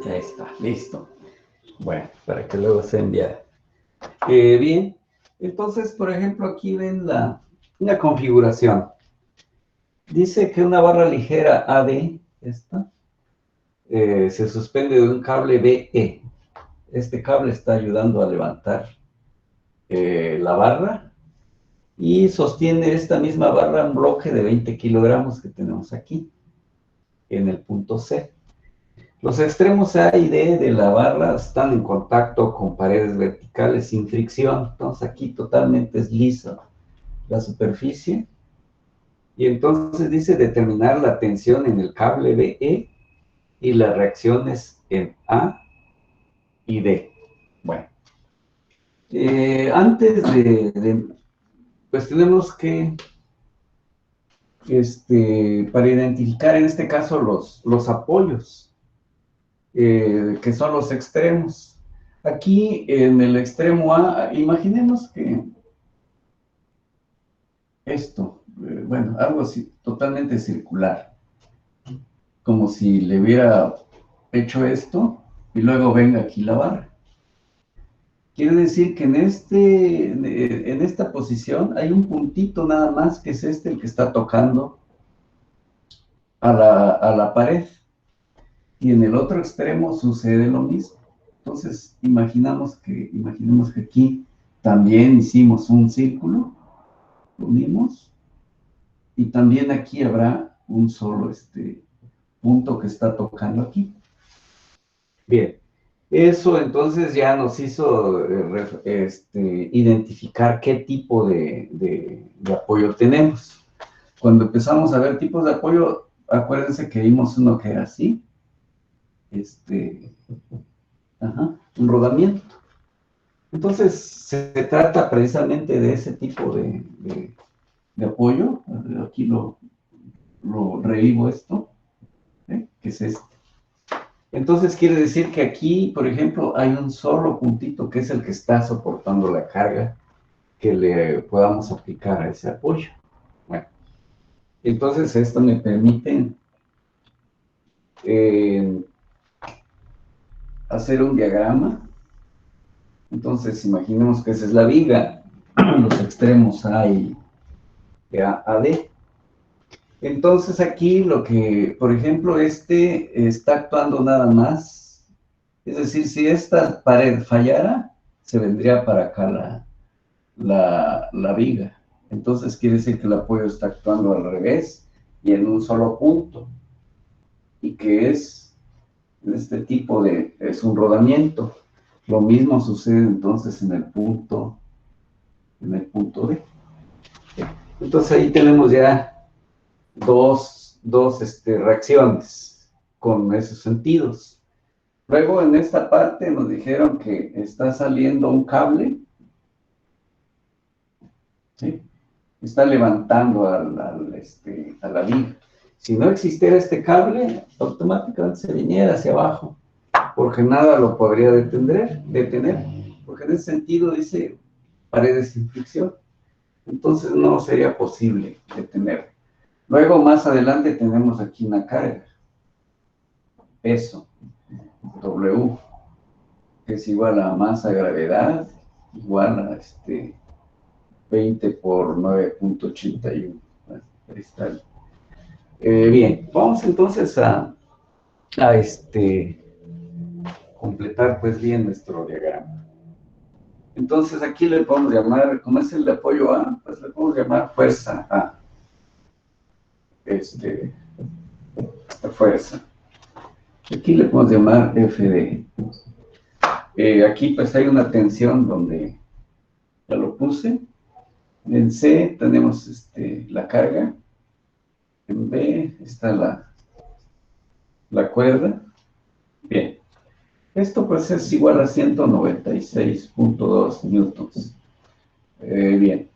Ya está, listo. Bueno, para que luego se envíe. Bien, entonces, por ejemplo, aquí ven una configuración. Dice que una barra ligera AD, esta, se suspende de un cable BE. Este cable está ayudando a levantar la barra y sostiene esta misma barra un bloque de 20 kilogramos que tenemos aquí, en el punto C. Los extremos A y D de la barra están en contacto con paredes verticales sin fricción. Entonces aquí totalmente es lisa la superficie. Y entonces dice determinar la tensión en el cable BE y las reacciones en A y D. Bueno, antes pues tenemos que, para identificar en este caso los apoyos, que son los extremos. Aquí en el extremo A, imaginemos que esto, bueno, algo así, totalmente circular, como si le hubiera hecho esto y luego venga aquí la barra. Quiere decir que en esta posición hay un puntito nada más, que es el que está tocando a la pared. Y en el otro extremo sucede lo mismo. Entonces, imaginemos que aquí también hicimos un círculo, lo unimos, y también aquí habrá un solo punto que está tocando aquí. Bien, eso entonces ya nos hizo identificar qué tipo de apoyo tenemos. Cuando empezamos a ver tipos de apoyo, acuérdense que vimos uno que era así, un rodamiento. Entonces, se trata precisamente de ese tipo de apoyo. Aquí lo revivo esto, que es este. Entonces, quiere decir que aquí, por ejemplo, hay un solo puntito que es el que está soportando la carga que le podamos aplicar a ese apoyo. Bueno, entonces esto me permite hacer un diagrama. Entonces, imaginemos que esa es la viga, los extremos A y AD. Entonces aquí lo que, por ejemplo, está actuando nada más. Es decir, si esta pared fallara, se vendría para acá la viga. Entonces quiere decir que el apoyo está actuando al revés y en un solo punto. Y que es es un rodamiento. Lo mismo sucede entonces en el punto D. Entonces ahí tenemos ya dos reacciones con esos sentidos. Luego en esta parte nos dijeron que está saliendo un cable, ¿sí? Está levantando a la viga. Si no existiera este cable, automáticamente se viniera hacia abajo, porque nada lo podría detener, porque en ese sentido dice paredes sin fricción. Entonces no sería posible detenerlo. Luego más adelante tenemos aquí una carga, peso, W, que es igual a masa gravedad, igual a 20 por 9.81. Ahí está. Bien, vamos entonces a completar pues bien nuestro diagrama. Entonces aquí le podemos llamar, como es el de apoyo A, pues le podemos llamar fuerza A. Fuerza. Aquí le podemos llamar FD. Aquí pues hay una tensión donde ya lo puse. En C tenemos la carga. En B está la cuerda. Bien. Esto pues es igual a 196.2 newtons. Bien.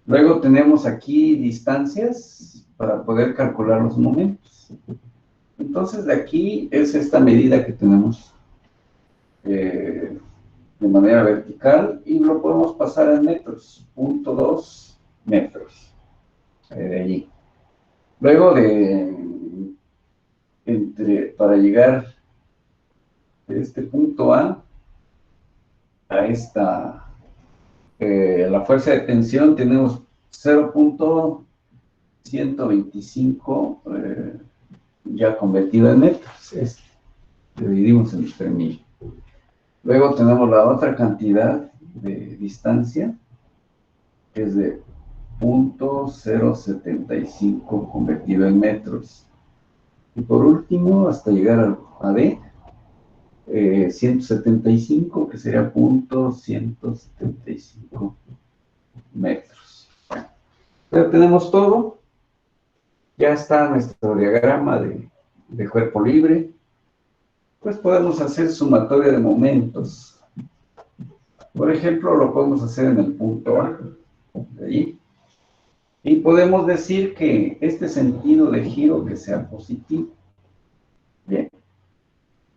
Luego tenemos aquí distancias para poder calcular los momentos. Entonces de aquí es esta medida que tenemos de manera vertical y lo podemos pasar en metros, 0.2 metros de allí. Luego para llegar de este punto A esta, la fuerza de tensión, tenemos 0.125 ya convertido en metros. Dividimos entre 1000. Luego tenemos la otra cantidad de distancia, que es de 0.075 convertido en metros. Y por último, hasta llegar a D, 175, que sería 0.175 metros. Ya tenemos todo. Ya está nuestro diagrama de cuerpo libre. Pues podemos hacer sumatoria de momentos. Por ejemplo, lo podemos hacer en el punto A, de ahí. Y podemos decir que este sentido de giro que sea positivo. Bien.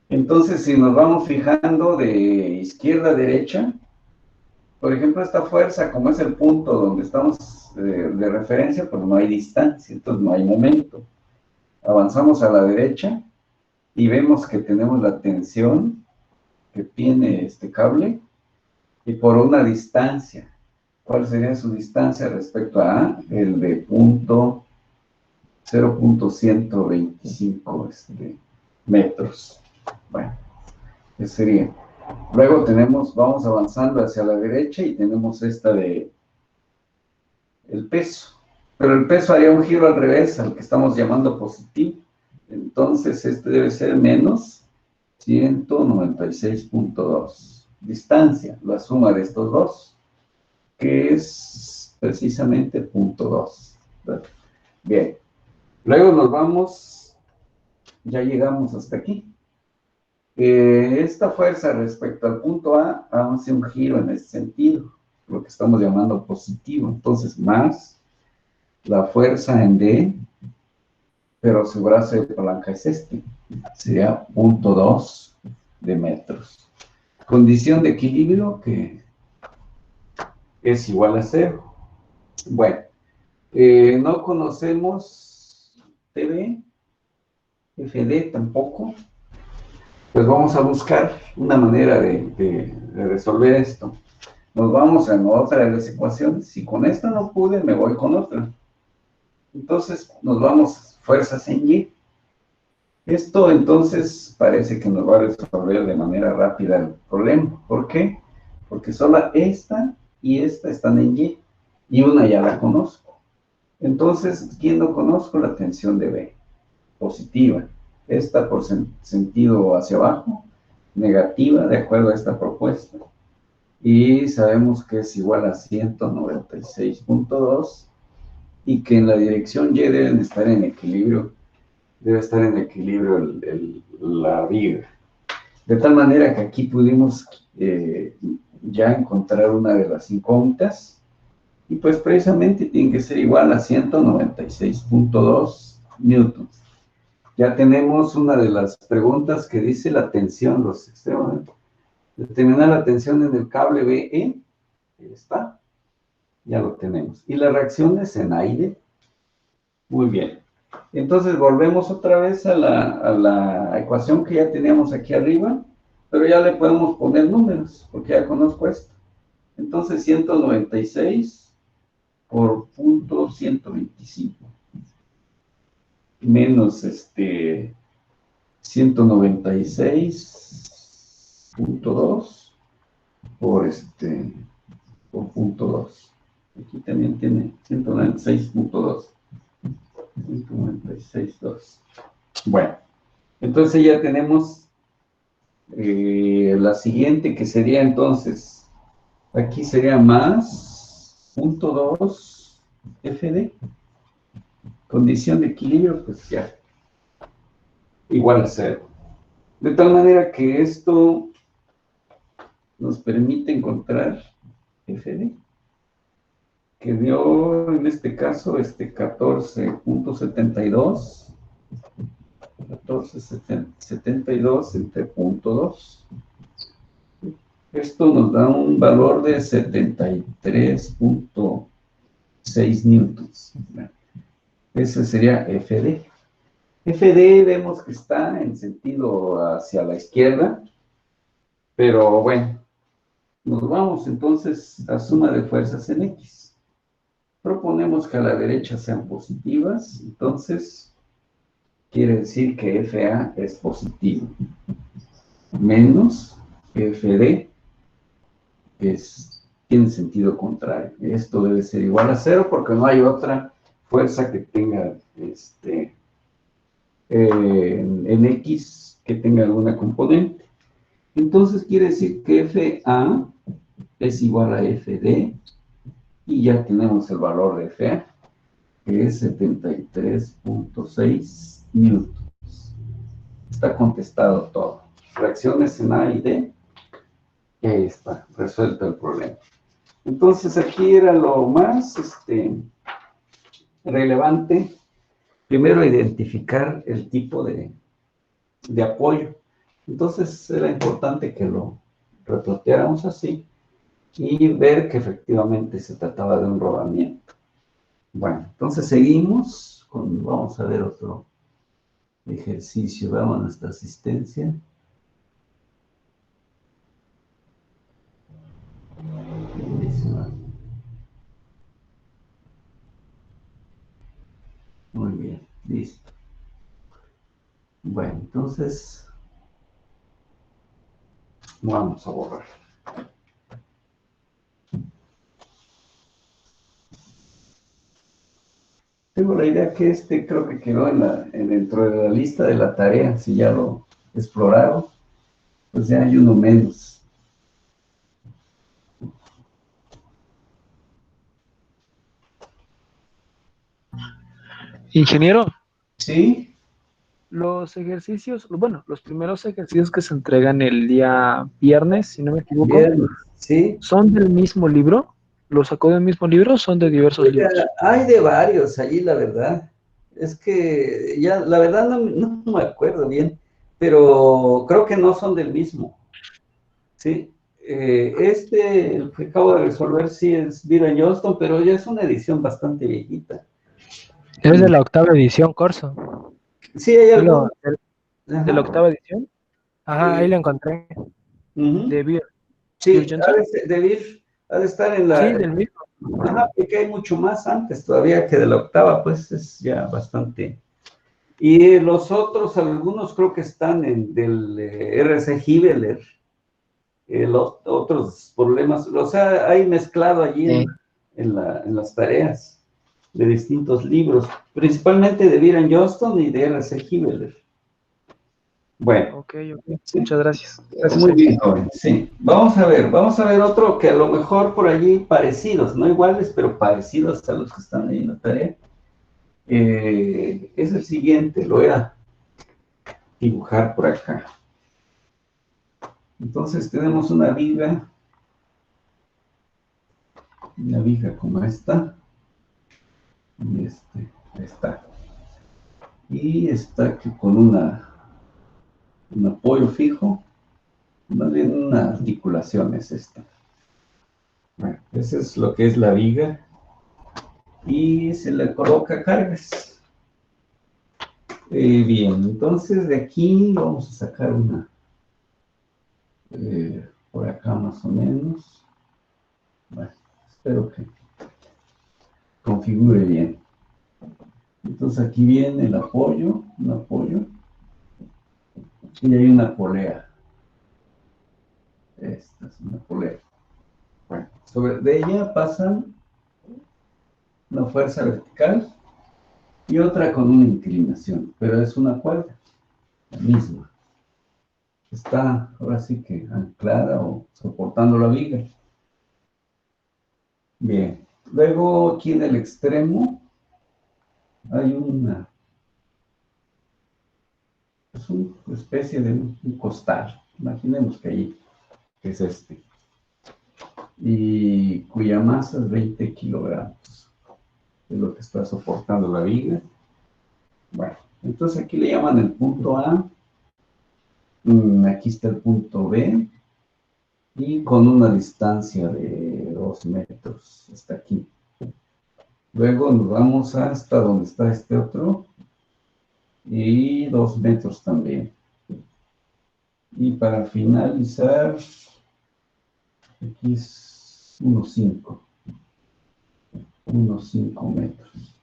Entonces, si nos vamos fijando de izquierda a derecha, por ejemplo, esta fuerza, como es el punto donde estamos de referencia, pues no hay distancia, entonces no hay momento. Avanzamos a la derecha y vemos que tenemos la tensión que tiene este cable y por una distancia. ¿Cuál sería su distancia respecto a A? El de 0.125 metros. Bueno, ese sería. Luego vamos avanzando hacia la derecha y tenemos esta de el peso. Pero el peso haría un giro al revés, al que estamos llamando positivo. Entonces, este debe ser menos 196.2. Distancia, la suma de estos dos, que es precisamente 0.2. Bien. Luego nos vamos, ya llegamos hasta aquí. Esta fuerza respecto al punto A hace un giro en ese sentido, lo que estamos llamando positivo. Entonces, más la fuerza en D, pero su brazo de palanca es sería 0.2 de metros. Condición de equilibrio que es igual a 0. Bueno, no conocemos TB, FD tampoco. Pues vamos a buscar una manera de resolver esto. Nos vamos a otra de las ecuaciones. Si con esta no pude, me voy con otra. Entonces, nos vamos fuerzas en Y. Esto entonces parece que nos va a resolver de manera rápida el problema. ¿Por qué? Porque solo esta y esta están en Y. Y una ya la conozco. Entonces, ¿quién no conozco? La tensión de B. Positiva. Esta por sentido hacia abajo. Negativa, de acuerdo a esta propuesta. Y sabemos que es igual a 196.2 y que en la dirección Y deben estar en equilibrio, debe estar en equilibrio la viga. De tal manera que aquí pudimos ya encontrar una de las incógnitas y pues precisamente tiene que ser igual a 196.2 newtons. Ya tenemos una de las preguntas que dice la tensión, los extremos. Determinar la tensión en el cable BE, ahí está, ya lo tenemos. Y las reacciones en aire, muy bien. Entonces volvemos otra vez a la ecuación que ya teníamos aquí arriba, pero ya le podemos poner números, porque ya conozco esto. Entonces 196 por 0.125 menos 196.2 por 0.2. Aquí también tiene 196.2. 196.2. Bueno, entonces ya tenemos la siguiente que sería entonces, aquí sería más 0.2 FD. Condición de equilibrio, pues ya, igual a 0. De tal manera que esto nos permite encontrar FD, que dio en este caso 14.72, 14.72 entre 0.2. Esto nos da un valor de 73.6 newtons. Ese sería FD. FD vemos que está en sentido hacia la izquierda, Pero bueno, nos vamos entonces a suma de fuerzas en X. Proponemos que a la derecha sean positivas, entonces quiere decir que FA es positivo, menos FD, que tiene sentido contrario. Esto debe ser igual a 0 porque no hay otra fuerza que tenga en X que tenga alguna componente. Entonces quiere decir que FA es igual a FD y ya tenemos el valor de FA, que es 73.6 newtons. Está contestado todo. Reacciones en A y D, y ahí está, resuelto el problema. Entonces aquí era lo más relevante. Primero, identificar el tipo de apoyo. Entonces era importante que lo replanteáramos así y ver que efectivamente se trataba de un rodamiento. Bueno, entonces seguimos vamos a ver otro ejercicio. Vamos a nuestra asistencia. Muy bien, listo. Bueno, entonces vamos a borrar. Tengo la idea que creo que quedó dentro de la lista de la tarea. Si ya lo exploraron, pues ya hay uno menos. Ingeniero, ¿Sí? los ejercicios, bueno, los primeros ejercicios que se entregan el día viernes, si no me equivoco, Bien, ¿sí? ¿son del mismo libro? ¿Los sacó del mismo libro o son de diversos Oiga, libros? hay de varios allí, la verdad. Es que ya, la verdad no me acuerdo bien, pero creo que no son del mismo. Sí. El que acabo de resolver sí es Byron Johnston, pero ya es una edición bastante viejita. Es de Y la octava edición, Corso. sí, hay Sí, algunos. de la Ajá. octava edición. Ajá, ahí eh, lo encontré. Ujú. De Bill Sí, Johnson. ha de estar en Sí, la. del mismo. Ajá, porque hay mucho más antes todavía que de la octava, pues es ya bastante. Y los otros, algunos creo que están del RC Gibeler, los otros problemas, o sea, hay mezclado allí Sí. en las tareas de distintos libros, principalmente de Byron Johnston y de RC Gibeler. Bueno, Ok, sí, muchas gracias. Gracias, muy bien, Jorge. joven, sí. Vamos a ver otro que a lo mejor por allí parecidos, no iguales, pero parecidos a los que están ahí en la tarea. Es el siguiente, lo voy a dibujar por acá. Entonces tenemos una viga como esta, y está. Y está aquí con un apoyo fijo, más bien una articulación es esta. Bueno, eso es lo que es la viga, y se le coloca cargas. Bien, entonces de aquí vamos a sacar una, por acá más o menos. Bueno, espero que configure bien. Entonces aquí viene el apoyo, un apoyo, y hay una polea. Esta es una polea. Bueno, de ella pasan una fuerza vertical y otra con una inclinación, pero es una cuerda, la misma. Está ahora sí que anclada o soportando la viga. Bien, luego aquí en el extremo hay es una especie de un costal, imaginemos que ahí es y cuya masa es 20 kilogramos, es lo que está soportando la viga. Bueno, entonces aquí le llaman el punto A, aquí está el punto B, y con una distancia de 2 metros hasta aquí. Luego nos vamos hasta donde está este otro, y 2 metros también. Y para finalizar, aquí es unos 5 metros.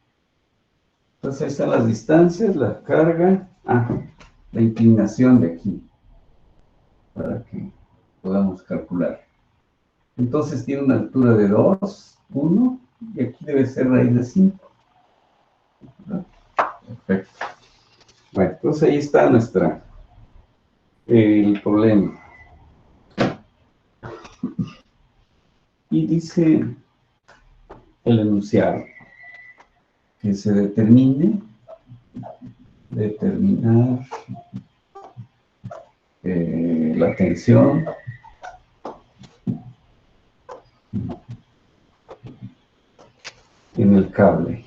Entonces ahí están las distancias, la carga, la inclinación de aquí, para que podamos calcular. Entonces tiene una altura de 2, 1, y aquí debe ser raíz de 5. Perfecto. Bueno, entonces ahí está el problema. Y dice el enunciado que se determinar la tensión en el cable.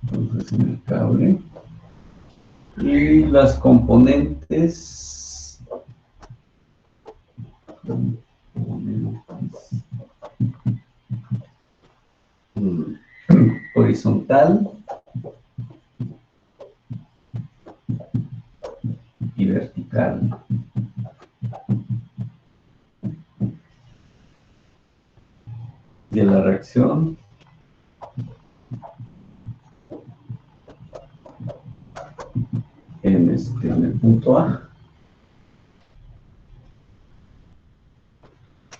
Entonces, en el cable. Y las componentes horizontal y vertical. De la reacción en el punto A.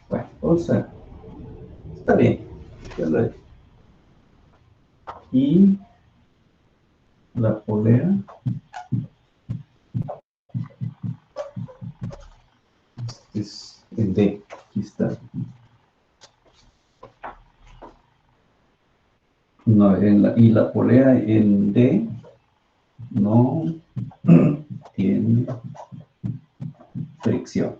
Bueno, o sea, está bien. Y la polea es en D. Aquí está. No, y la polea en D no tiene fricción.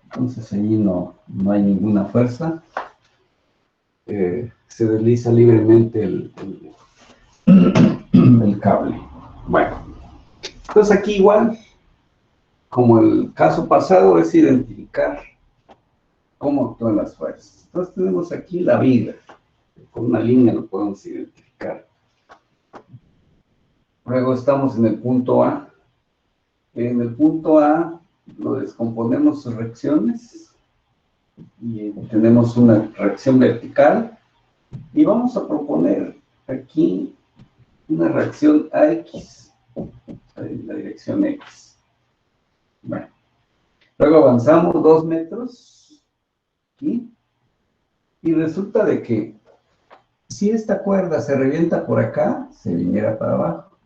Entonces allí no hay ninguna fuerza. Se desliza libremente el cable. Bueno, entonces aquí igual, como el caso pasado, es identificar cómo actúan las fuerzas. Entonces tenemos aquí la viga. Con una línea lo podemos identificar. Luego estamos en el punto A. En el punto A lo descomponemos en reacciones y tenemos una reacción vertical y vamos a proponer aquí una reacción AX en la dirección X. Bueno, luego avanzamos 2 metros aquí y resulta de que si esta cuerda se revienta por acá, se viniera para abajo.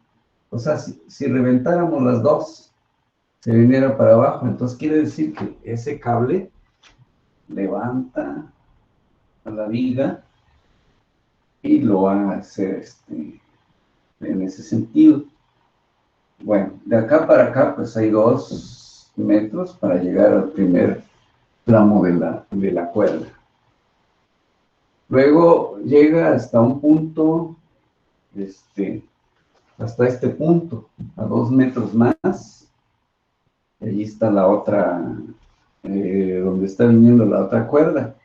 O sea, si reventáramos las dos, se viniera para abajo. Entonces quiere decir que ese cable levanta a la viga y lo va a hacer en ese sentido. Bueno, de acá para acá pues hay 2 metros para llegar al primer tramo de la cuerda. Luego llega hasta un punto, hasta este punto, a 2 metros más. Y allí está la otra, donde está viniendo la otra cuerda.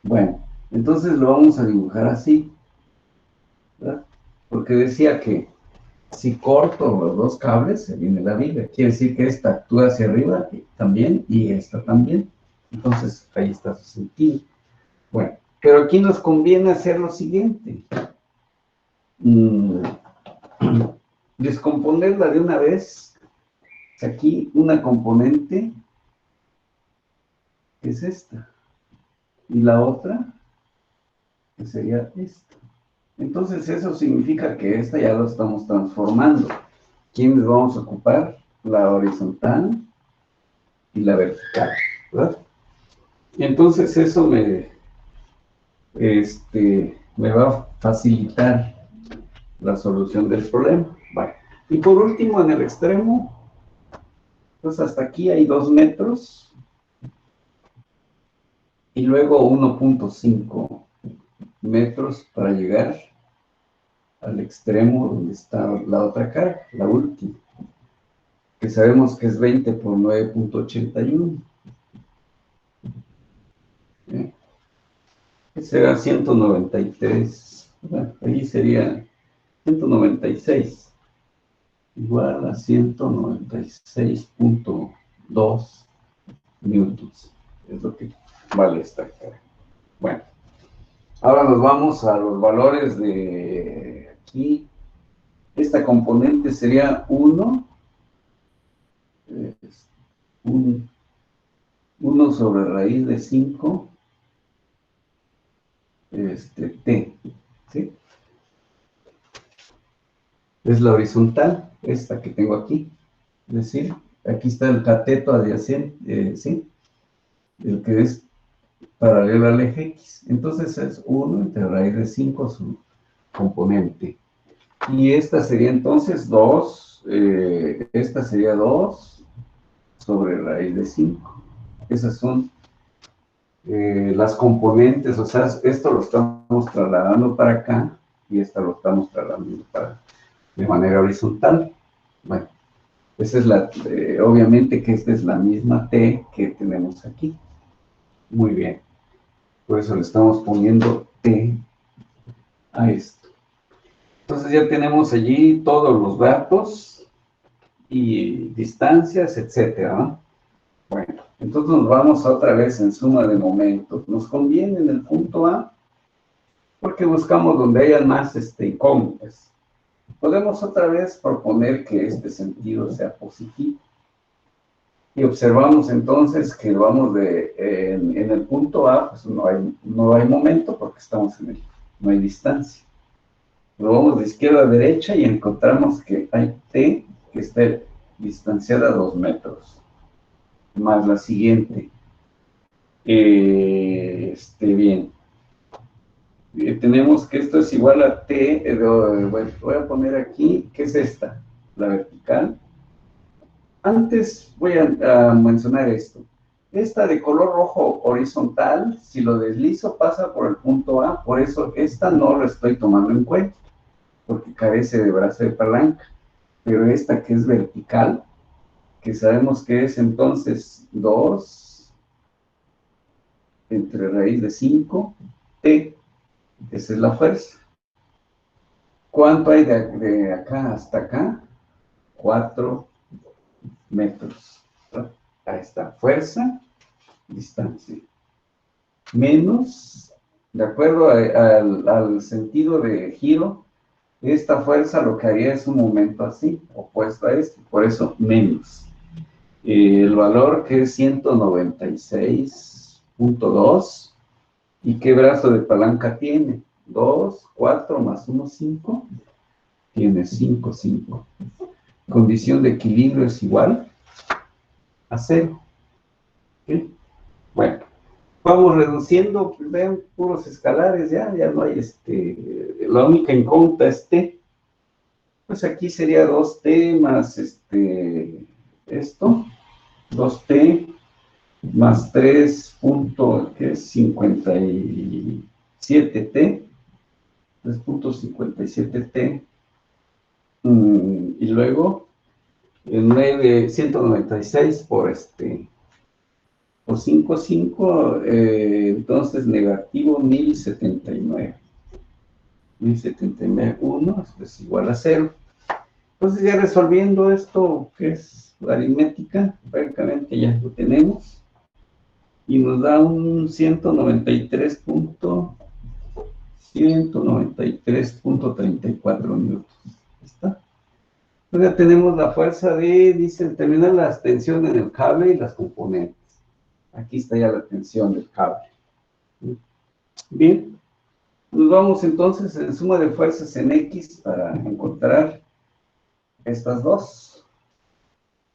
Bueno, entonces lo vamos a dibujar así, ¿verdad? Porque decía que si corto los 2 cables, se viene la viga. Quiere decir que esta actúa hacia arriba también y esta también. Entonces, ahí está su sentido. Bueno, pero aquí nos conviene hacer lo siguiente. Descomponerla de una vez. Aquí una componente, que es esta. Y la otra, que sería esta. Entonces, eso significa que esta ya lo estamos transformando. ¿Quiénes vamos a ocupar? La horizontal y la vertical, ¿verdad? Y entonces eso me va a facilitar la solución del problema. Vale. Y por último, en el extremo, pues hasta aquí hay 2 metros y luego 1.5 metros para llegar al extremo donde está la otra cara, la última, que sabemos que es 20 por 9.81. Que será 193. Bueno, ahí sería 196. igual a 196.2 newtons. Es lo que vale esta carga. Bueno, ahora nos vamos a los valores de aquí. Esta componente sería 1, 1 sobre raíz de 5, t, ¿sí? Es la horizontal, esta que tengo aquí. Es decir, aquí está el cateto adyacente, ¿sí? El que es paralelo al eje X. Entonces es 1 entre raíz de 5 su componente. Y esta sería entonces 2, esta sería 2 sobre raíz de 5. Esas son las componentes, o sea, esto lo estamos trasladando para acá y esta lo estamos trasladando de manera horizontal. Bueno, esa es obviamente que esta es la misma T que tenemos aquí. Muy bien. Por eso le estamos poniendo T a esto. Entonces ya tenemos allí todos los datos y distancias, etcétera, ¿no? Bueno, entonces nos vamos otra vez en suma de momentos. Nos conviene en el punto A porque buscamos donde haya más incógnitas. Podemos otra vez proponer que este sentido sea positivo. Y observamos entonces que vamos en el punto A, pues no hay momento porque estamos no hay distancia. Lo vamos de izquierda a derecha y encontramos que hay T que está distanciada a 2 metros. Más la siguiente. Bien. Tenemos que esto es igual a T, bueno, voy a poner aquí, ¿qué es esta? La vertical. Antes voy a mencionar esto. Esta de color rojo horizontal, si lo deslizo pasa por el punto A, por eso esta no la estoy tomando en cuenta, porque carece de brazo de palanca. Pero esta que es vertical, que sabemos que es entonces 2 entre raíz de 5, T, esa es la fuerza. ¿Cuánto hay de acá hasta acá? 4 metros. Ahí está, fuerza, distancia. Menos, de acuerdo al sentido de giro, esta fuerza lo que haría es un momento así, opuesto a este, por eso menos. El valor que es 196.2. ¿Y qué brazo de palanca tiene? 2, 4 más 1, 5. Tiene 5, 5. Condición de equilibrio es igual a 0. ¿Sí? Bueno, vamos reduciendo, pues vean, puros escalares, ya no hay la única incógnita es T. Pues aquí sería 2T más esto, 2T más 3.57T, 3.57T, y luego 196 por 5, 5, entonces negativo 1079. 1079, esto es igual a 0. Entonces ya resolviendo esto, que es la aritmética, prácticamente ya lo tenemos. Y nos da un 193.34 newtons. ¿Está? Entonces ya tenemos la fuerza dice, determinar la tensión en el cable y las componentes. Aquí está ya la tensión del cable. Bien, nos vamos entonces en suma de fuerzas en X para encontrar estas dos.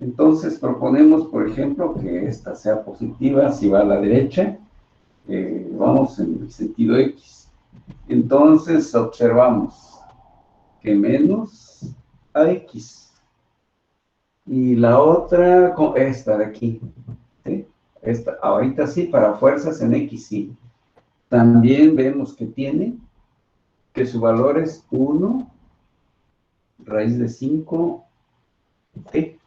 Entonces proponemos, por ejemplo, que esta sea positiva si va a la derecha. Vamos en el sentido X. Entonces observamos que menos AX. Y la otra, esta de aquí. ¿Sí? Esta, ahorita sí, para fuerzas en X, sí. También vemos que que su valor es 1 raíz de 5 T.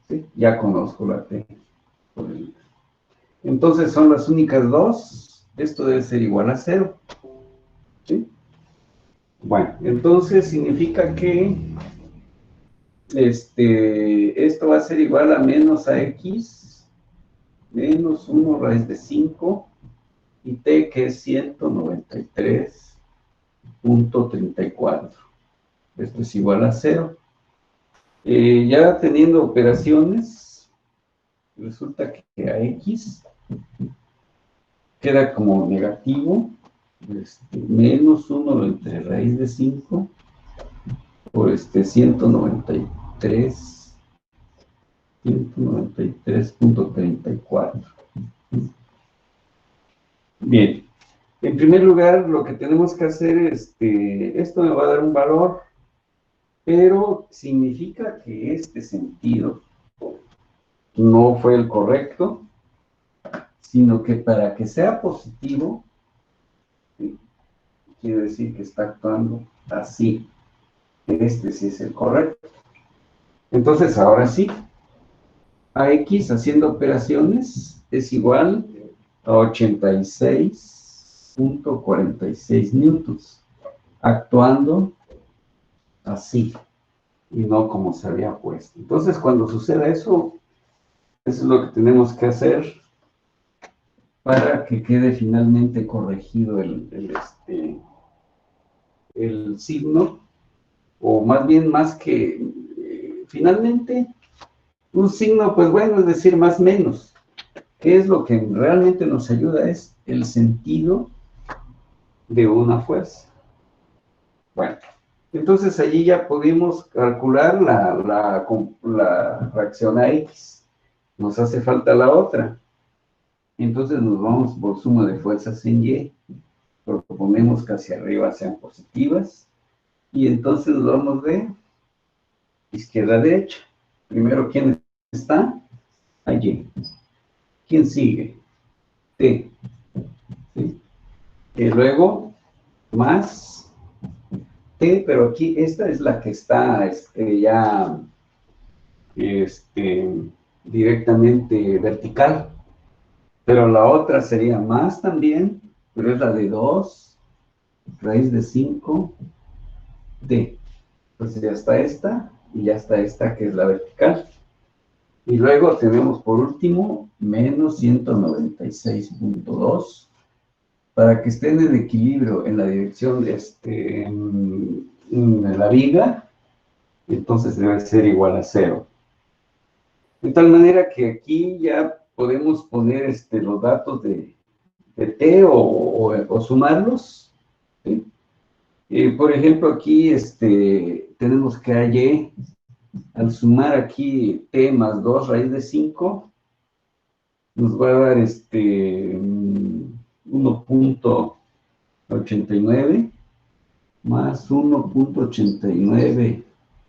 ¿Sí? Ya conozco la T. Entonces son las únicas dos. Esto debe ser igual a 0. ¿Sí? Bueno, entonces significa que esto va a ser igual a menos AX, menos 1 raíz de 5, y T que es 193.34. Esto es igual a 0. Ya teniendo operaciones, resulta que AX queda como negativo, menos 1 entre raíz de 5 por 193.34. Bien, en primer lugar, lo que tenemos que hacer es, esto me va a dar un valor, pero significa que este sentido no fue el correcto, sino que para que sea positivo, ¿sí? Quiere decir que está actuando así. Este sí es el correcto. Entonces, ahora sí, AX haciendo operaciones es igual a 86.46 newtons, actuando así y no como se había puesto. Entonces, cuando suceda eso, eso es lo que tenemos que hacer para que quede finalmente corregido el signo, o más bien, más que finalmente, un signo, pues bueno, es decir, más menos. ¿Qué es lo que realmente nos ayuda? Es el sentido de una fuerza. Bueno, entonces allí ya pudimos calcular la reacción a X. Nos hace falta la otra. Entonces nos vamos por suma de fuerzas en Y. Proponemos que hacia arriba sean positivas. Y entonces nos vamos de izquierda a derecha. Primero, ¿quién está? Allí. ¿Quién sigue? T. ¿Sí? Y luego, más T, pero aquí esta es la que está ya directamente vertical. Pero la otra sería más también, pero es la de 2 raíz de 5 D. Entonces ya está esta y ya está esta que es la vertical. Y luego tenemos por último menos 196.2 para que estén en equilibrio en la dirección en la viga, entonces debe ser igual a 0. De tal manera que aquí ya podemos poner los datos de T o sumarlos, ¿sí? Por ejemplo, aquí tenemos que AY, al sumar aquí T más 2 raíz de 5, nos va a dar 1.89 más 1.89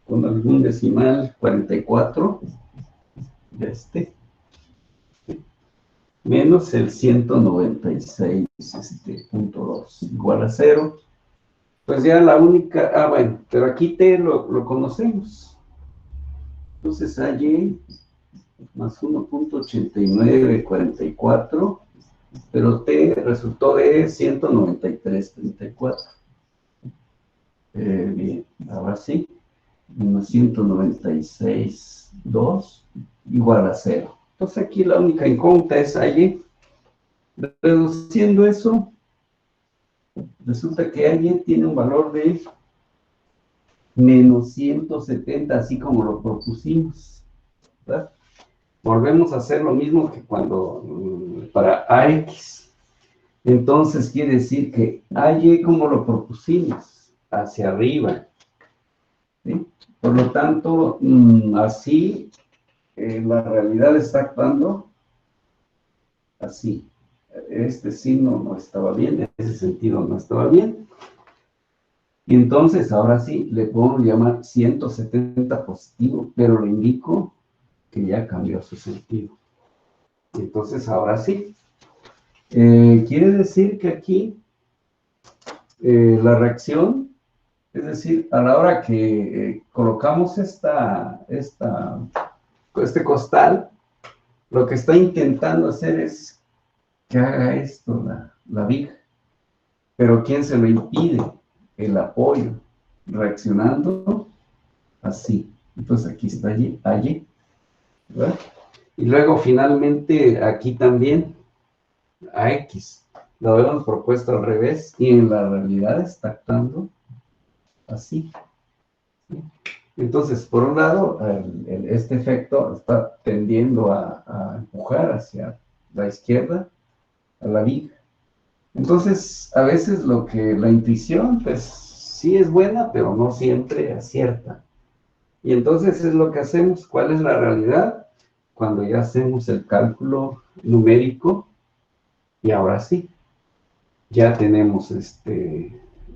con algún decimal 44 de menos el 196.2 igual a 0. Pues ya la única, bueno, pero aquí T lo conocemos. Entonces AY más 1.8944, pero T resultó de 193.34. Bien, ahora sí, menos 196.2 igual a 0. Entonces aquí la única incógnita es allí. Reduciendo eso, resulta que alguien tiene un valor de menos 170, así como lo propusimos, ¿verdad? Volvemos a hacer lo mismo que cuando para AX. Entonces quiere decir que AY, como lo propusimos, hacia arriba, ¿sí? Por lo tanto, así la realidad está actuando así. Este signo no estaba bien, ese sentido no estaba bien. Y entonces, ahora sí, le puedo llamar 170 positivo, pero le indico que ya cambió su sentido. Entonces, ahora sí. Quiere decir que aquí la reacción, es decir, a la hora que colocamos este costal, lo que está intentando hacer es que haga esto la viga. Pero ¿quién se lo impide? El apoyo, reaccionando así. Entonces aquí está allí, ¿verdad? Y luego finalmente aquí también a X. Lo habíamos propuesto al revés y en la realidad está actuando así. ¿Sí? Entonces, por un lado, este efecto está tendiendo a empujar hacia la izquierda, a la viga. Entonces, a veces la intuición, pues sí es buena, pero no siempre acierta. Y entonces es lo que hacemos. ¿Cuál es la realidad? Cuando ya hacemos el cálculo numérico, y ahora sí, ya tenemos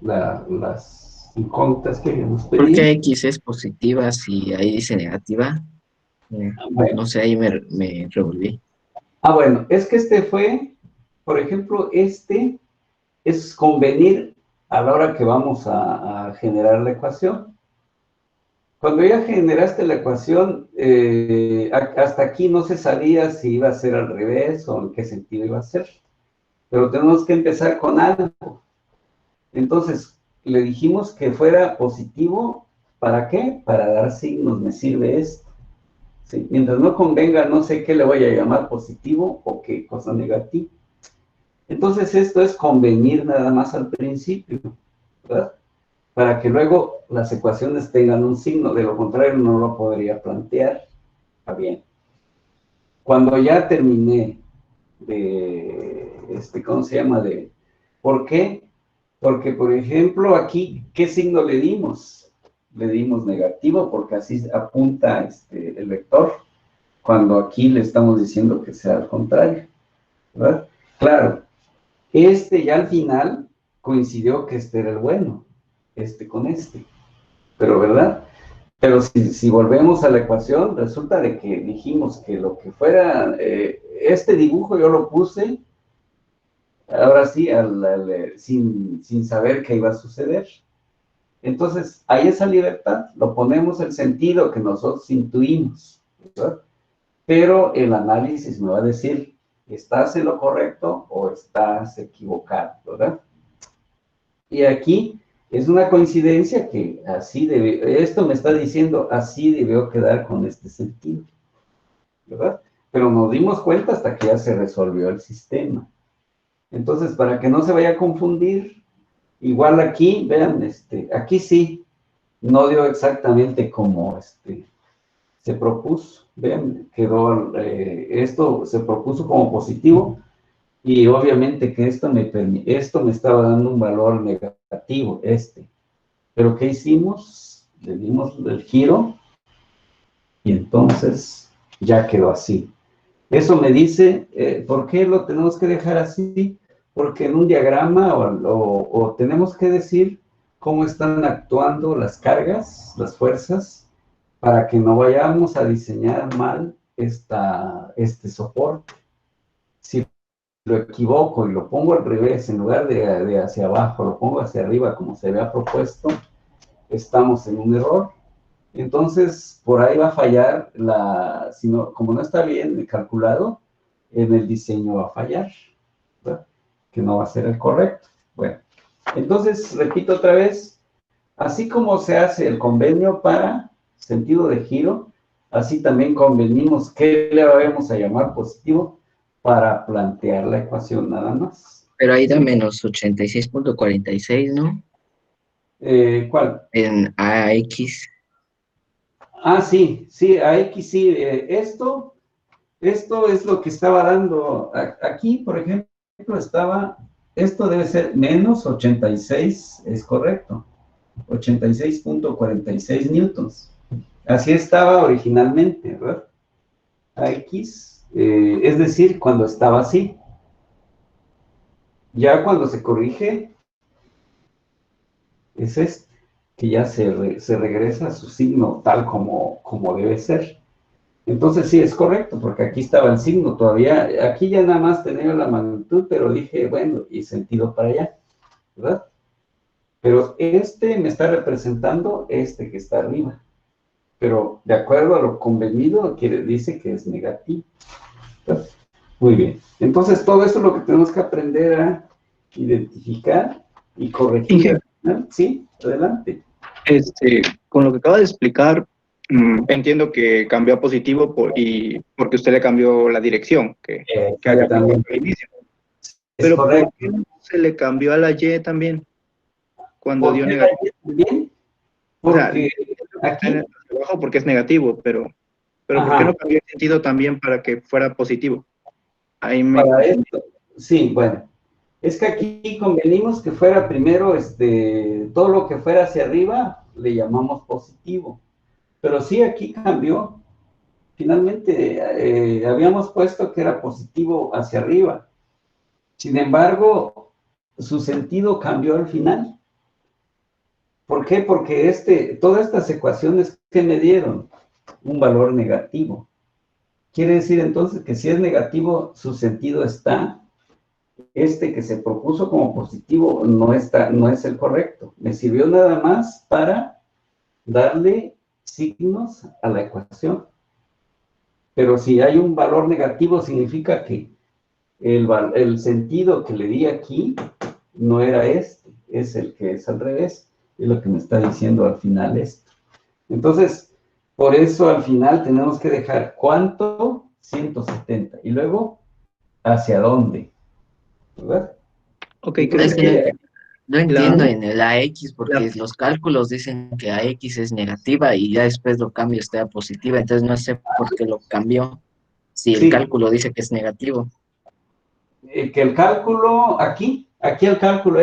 las incógnitas que habíamos ¿Por pedido. qué X es positiva si ahí dice negativa? Bueno, No sé, ahí me revolví. bueno, es que por ejemplo, es convenir a la hora que vamos a generar la ecuación. Cuando ya generaste la ecuación, hasta aquí no se sabía si iba a ser al revés o en qué sentido iba a ser. Pero tenemos que empezar con algo. Entonces, le dijimos que fuera positivo. ¿Para qué? Para dar signos, me sirve esto. ¿Sí? Mientras no convenga, no sé qué le voy a llamar positivo o qué cosa negativa. Entonces, esto es convenir nada más al principio, ¿verdad? Para que luego las ecuaciones tengan un signo, de lo contrario no lo podría plantear. Está bien. Cuando ya terminé ¿cómo se llama? ¿Por qué? Porque, por ejemplo, aquí, ¿qué signo le dimos? Le dimos negativo porque así apunta el vector, cuando aquí le estamos diciendo que sea al contrario, ¿verdad? Claro, ya al final coincidió que este era el bueno, con pero ¿verdad? Pero si volvemos a la ecuación, resulta de que dijimos que lo que fuera, este dibujo yo lo puse, ahora sí, sin saber qué iba a suceder. Entonces, hay esa libertad, lo ponemos el sentido que nosotros intuimos, ¿verdad? Pero el análisis me va a decir, ¿estás en lo correcto o estás equivocado, ¿verdad? Y aquí es una coincidencia que esto me está diciendo, así debió quedar con este sentido, ¿verdad? Pero nos dimos cuenta hasta que ya se resolvió el sistema. Entonces, para que no se vaya a confundir, igual aquí, vean, aquí sí, no dio exactamente como se propuso. Vean, esto se propuso como positivo y obviamente que esto me estaba dando un valor negativo, Pero ¿qué hicimos? Le dimos el giro y entonces ya quedó así. Eso me dice, ¿por qué lo tenemos que dejar así? Porque en un diagrama o tenemos que decir cómo están actuando las cargas, las fuerzas, para que no vayamos a diseñar mal este soporte. Si lo equivoco y lo pongo al revés, en lugar de hacia abajo, lo pongo hacia arriba como se había propuesto, estamos en un error. Entonces, por ahí va a fallar como no está bien calculado, en el diseño va a fallar, ¿verdad? Que no va a ser el correcto. Bueno, entonces, repito otra vez, así como se hace el convenio para sentido de giro, así también convenimos qué le vamos a llamar positivo para plantear la ecuación nada más. Pero ahí da ¿Sí? menos 86.46, ¿no? ¿Cuál? En AX. Sí, a X sí, esto es lo que estaba dando. Aquí, por ejemplo, esto debe ser menos 86, es correcto, 86.46 newtons. Así estaba originalmente, ¿verdad? AX, es decir, cuando estaba así. Ya cuando se corrige, es que ya se regresa a su signo tal como debe ser. Entonces sí, es correcto, porque aquí estaba el signo todavía. Aquí ya nada más tenía la magnitud, pero dije, bueno, y sentido para allá, ¿verdad? Pero me está representando que está arriba. Pero de acuerdo a lo convenido, dice que es negativo, ¿verdad? Muy bien. Entonces todo esto es lo que tenemos que aprender a identificar y corregir Inge, al final. Sí, adelante. con lo que acaba de explicar, Entiendo que cambió a positivo y porque usted le cambió la dirección que había puesto Exactamente. al inicio. Es Pero ¿por correcto. qué no se le cambió a la Y también cuando ¿Por dio qué la negativo? Y también? O sea, Porque está en aquí, el trabajo porque es negativo, pero ¿por qué no ajá, cambió el sentido también para que fuera positivo? Ahí me para confundí. esto, sí, bueno, es que aquí convenimos que fuera primero, todo lo que fuera hacia arriba, le llamamos positivo. Pero sí, aquí cambió. Finalmente, habíamos puesto que era positivo hacia arriba. Sin embargo, su sentido cambió al final. ¿Por qué? Porque todas estas ecuaciones que me dieron un valor negativo. Quiere decir entonces que si es negativo, su sentido está. Que se propuso como positivo no está, no es el correcto. Me sirvió nada más para darle signos a la ecuación. Pero si hay un valor negativo, significa que el sentido que le di aquí no era es el que es al revés. Es lo que me está diciendo al final esto. Entonces, por eso al final tenemos que dejar cuánto, 170. Y luego, ¿hacia dónde? ¿Verdad? Ok, creo Es Entonces, que no, que no la, entiendo en el AX la- porque los cálculos dicen que AX es negativa y ya después lo cambio está a positiva, entonces no sé por qué lo cambió si el sí, cálculo dice que es negativo. que el cálculo, aquí el cálculo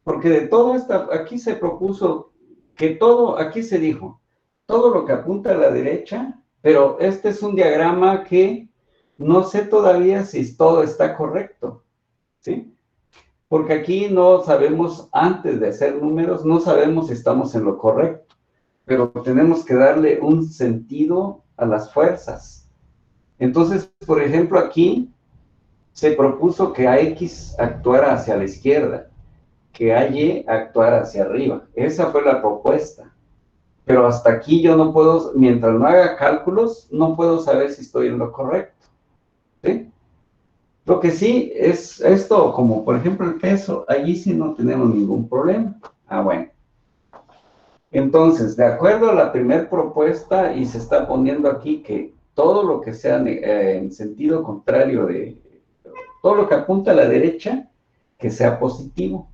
porque de todo esto, aquí se propuso que todo, aquí se dijo, todo lo que apunta a la derecha, pero este es un diagrama que no sé todavía si todo está correcto, ¿sí? Porque aquí no sabemos, antes de hacer números, no sabemos si estamos en lo correcto, pero tenemos que darle un sentido a las fuerzas. Entonces, por ejemplo, aquí se propuso que AX actuara hacia la izquierda, que AY actuara hacia arriba. Esa fue la propuesta. Pero hasta aquí yo no puedo, mientras no haga cálculos, no puedo saber si estoy en lo correcto. ¿Sí? Lo que sí es esto, como por ejemplo el peso, allí sí no tenemos ningún problema. Bueno. Entonces, de acuerdo a la primera propuesta, y se está poniendo aquí que todo lo que sea en sentido contrario todo lo que apunta a la derecha, que sea positivo.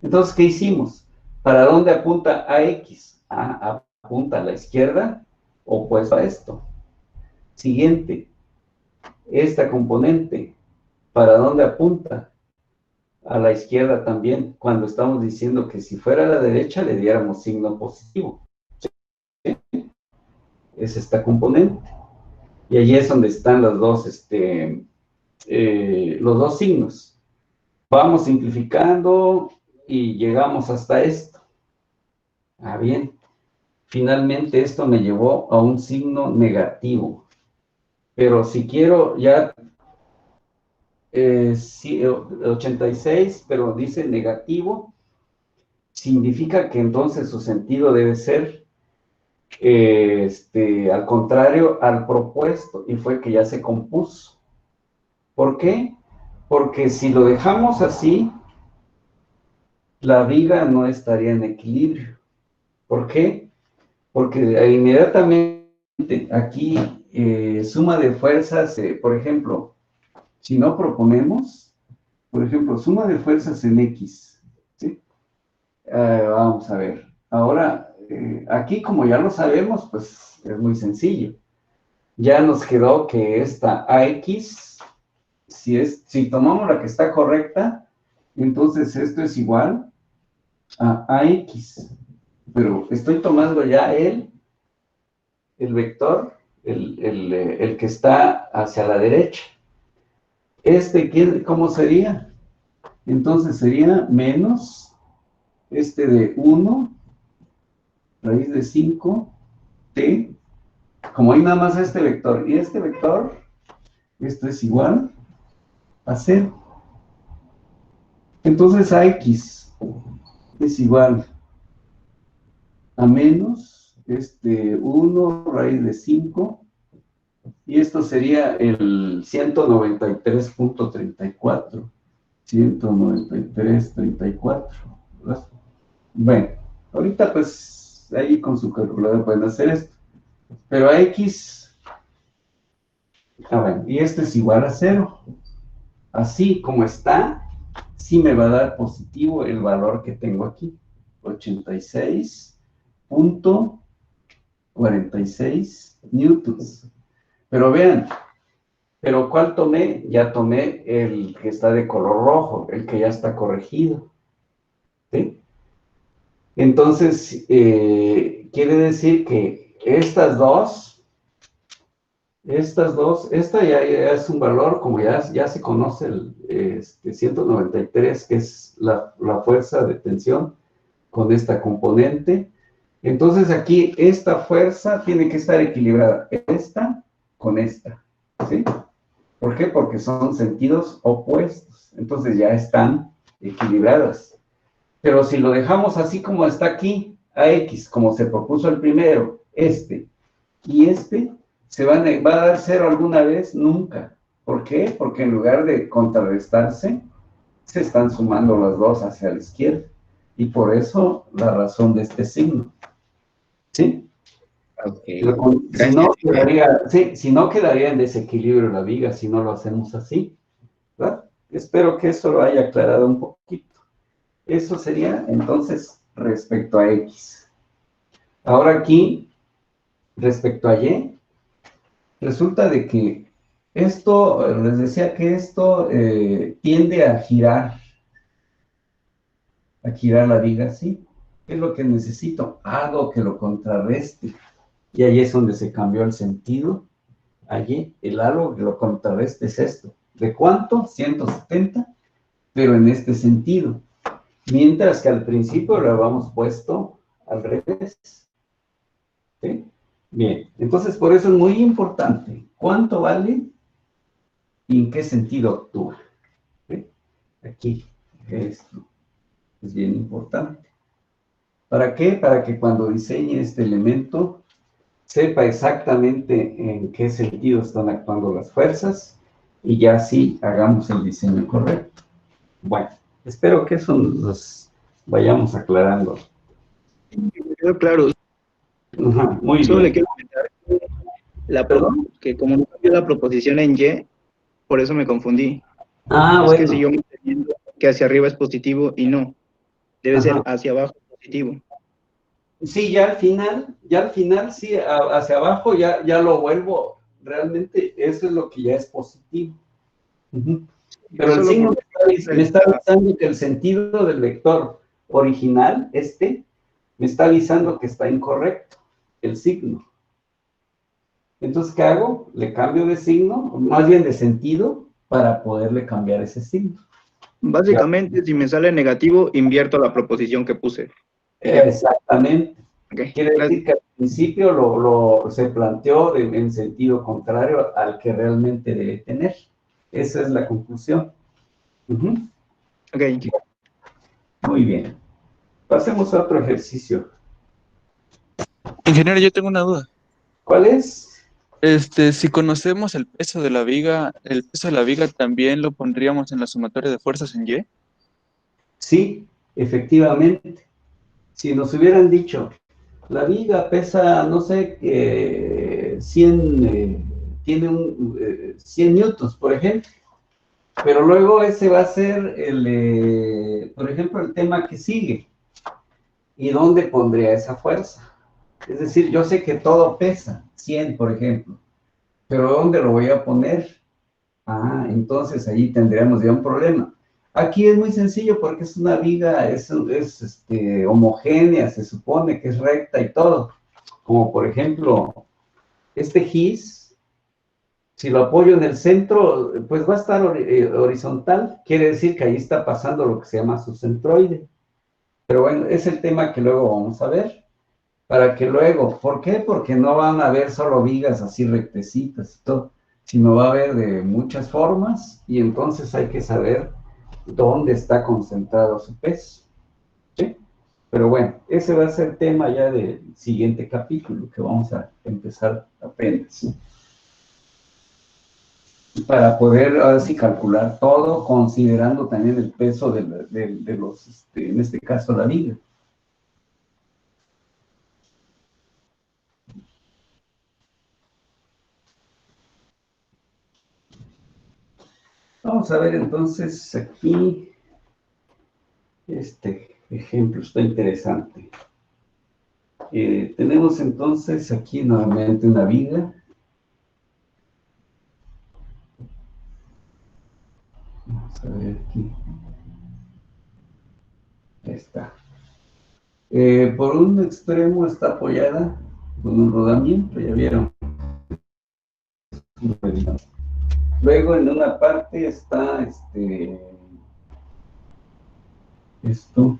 Entonces, ¿qué hicimos? ¿Para dónde apunta AX? Apunta a la izquierda, opuesto a esto. Siguiente, esta componente, ¿para dónde apunta? A la izquierda también, cuando estamos diciendo que si fuera a la derecha le diéramos signo positivo. ¿Sí? Es esta componente. Y allí es donde están los dos signos. Vamos simplificando y llegamos hasta esto. Bien. Finalmente esto me llevó a un signo negativo. Pero si quiero ya, sí, 86, pero dice negativo, significa que entonces su sentido debe ser al contrario al propuesto, y fue que ya se compuso. ¿Por qué? Porque si lo dejamos así, la viga no estaría en equilibrio. ¿Por qué? Porque inmediatamente aquí suma de fuerzas, por ejemplo, si no proponemos, por ejemplo, suma de fuerzas en X, ¿sí? Vamos a ver. Ahora, aquí como ya lo sabemos, pues es muy sencillo. Ya nos quedó que esta AX, si tomamos la que está correcta, entonces esto es igual a AX. Pero estoy tomando ya el vector, el que está hacia la derecha. ¿Cómo sería? Entonces sería menos de 1 raíz de 5 t, como hay nada más este vector, y este vector, esto es igual a 0. Entonces a x es igual a menos 1 raíz de 5, y esto sería el 193.34. 193.34, ¿verdad? Bueno, ahorita pues ahí con su calculadora pueden hacer esto. Pero a X, bueno, y esto es igual a 0. Así como está, sí me va a dar positivo el valor que tengo aquí. 86.46 newtons. Pero vean, ¿pero cuál tomé? Ya tomé el que está de color rojo, el que ya está corregido. ¿Sí? Entonces, quiere decir que estas dos, esta ya es un valor, como ya se conoce el 193, que es la fuerza de tensión con esta componente. Entonces aquí esta fuerza tiene que estar equilibrada, esta con esta, ¿sí? ¿Por qué? Porque son sentidos opuestos, entonces ya están equilibradas. Pero si lo dejamos así como está aquí, a X, como se propuso el primero, y va a dar 0 alguna vez, nunca. ¿Por qué? Porque en lugar de contrarrestarse, se están sumando las dos hacia la izquierda. Y por eso la razón de este signo. ¿Sí? Okay. Si no quedaría en desequilibrio la viga si no lo hacemos así, ¿verdad? Espero que eso lo haya aclarado un poquito. Eso sería entonces respecto a X. Ahora aquí, respecto a Y, resulta de que esto, les decía que esto tiende a girar la viga así. ¿Qué es lo que necesito? Algo que lo contrarreste. Y ahí es donde se cambió el sentido. Allí, el algo que lo contrarreste es esto. ¿De cuánto? 170, pero en este sentido. Mientras que al principio lo habíamos puesto al revés. ¿Sí? Bien, entonces por eso es muy importante. ¿Cuánto vale y en qué sentido actúa? ¿Sí? Aquí, esto es bien importante. ¿Para qué? Para que cuando diseñe este elemento sepa exactamente en qué sentido están actuando las fuerzas y ya así hagamos el diseño correcto. Bueno, espero que eso nos vayamos aclarando. Me quedó claro. Ajá, muy Solo bien. le quiero comentar ¿Perdón? que como no cambió la proposición en Y, por eso me confundí. Ah, Es bueno. que si yo me estoy viendo que hacia arriba es positivo y no, debe ser hacia abajo positivo. Sí, ya al final, sí, hacia abajo ya lo vuelvo, realmente eso es lo que ya es positivo. Pero el signo me está avisando que el sentido del vector original, me está avisando que está incorrecto, el signo. Entonces, ¿qué hago? Le cambio de signo, más bien de sentido, para poderle cambiar ese signo. Básicamente, si me sale negativo, invierto la proposición que puse. Exactamente. Okay. Quiere decir que al principio se planteó en sentido contrario al que realmente debe tener. Esa es la conclusión. Ok. Muy bien. Pasemos a otro ejercicio. Ingeniero, yo tengo una duda. ¿Cuál es? Si conocemos el peso de la viga, ¿el peso de la viga también lo pondríamos en la sumatoria de fuerzas en Y? Sí, efectivamente. Si nos hubieran dicho, la viga pesa, no sé, 100, tiene 100 newtons, por ejemplo. Pero luego ese va a ser, por ejemplo, el tema que sigue. ¿Y dónde pondría esa fuerza? Es decir, yo sé que todo pesa, 100, por ejemplo. Pero ¿dónde lo voy a poner? Ah, entonces ahí tendríamos ya un problema. Aquí es muy sencillo porque es una viga, es homogénea, se supone que es recta y todo. Como por ejemplo, este GIS, si lo apoyo en el centro, pues va a estar horizontal. Quiere decir que ahí está pasando lo que se llama su centroide. Pero bueno, es el tema que luego vamos a ver. Para que luego, ¿por qué? Porque no van a haber solo vigas así rectecitas y todo, sino va a haber de muchas formas y entonces hay que saber dónde está concentrado su peso. ¿Sí? Pero bueno, ese va a ser tema ya del siguiente capítulo que vamos a empezar apenas. Para poder así calcular todo, considerando también el peso de los, en este caso, la viga. Vamos a ver entonces aquí, este ejemplo está interesante. Tenemos entonces aquí nuevamente una viga. Vamos a ver aquí. Ahí está. Por un extremo está apoyada con un rodamiento, ya vieron. Luego en una parte está esto.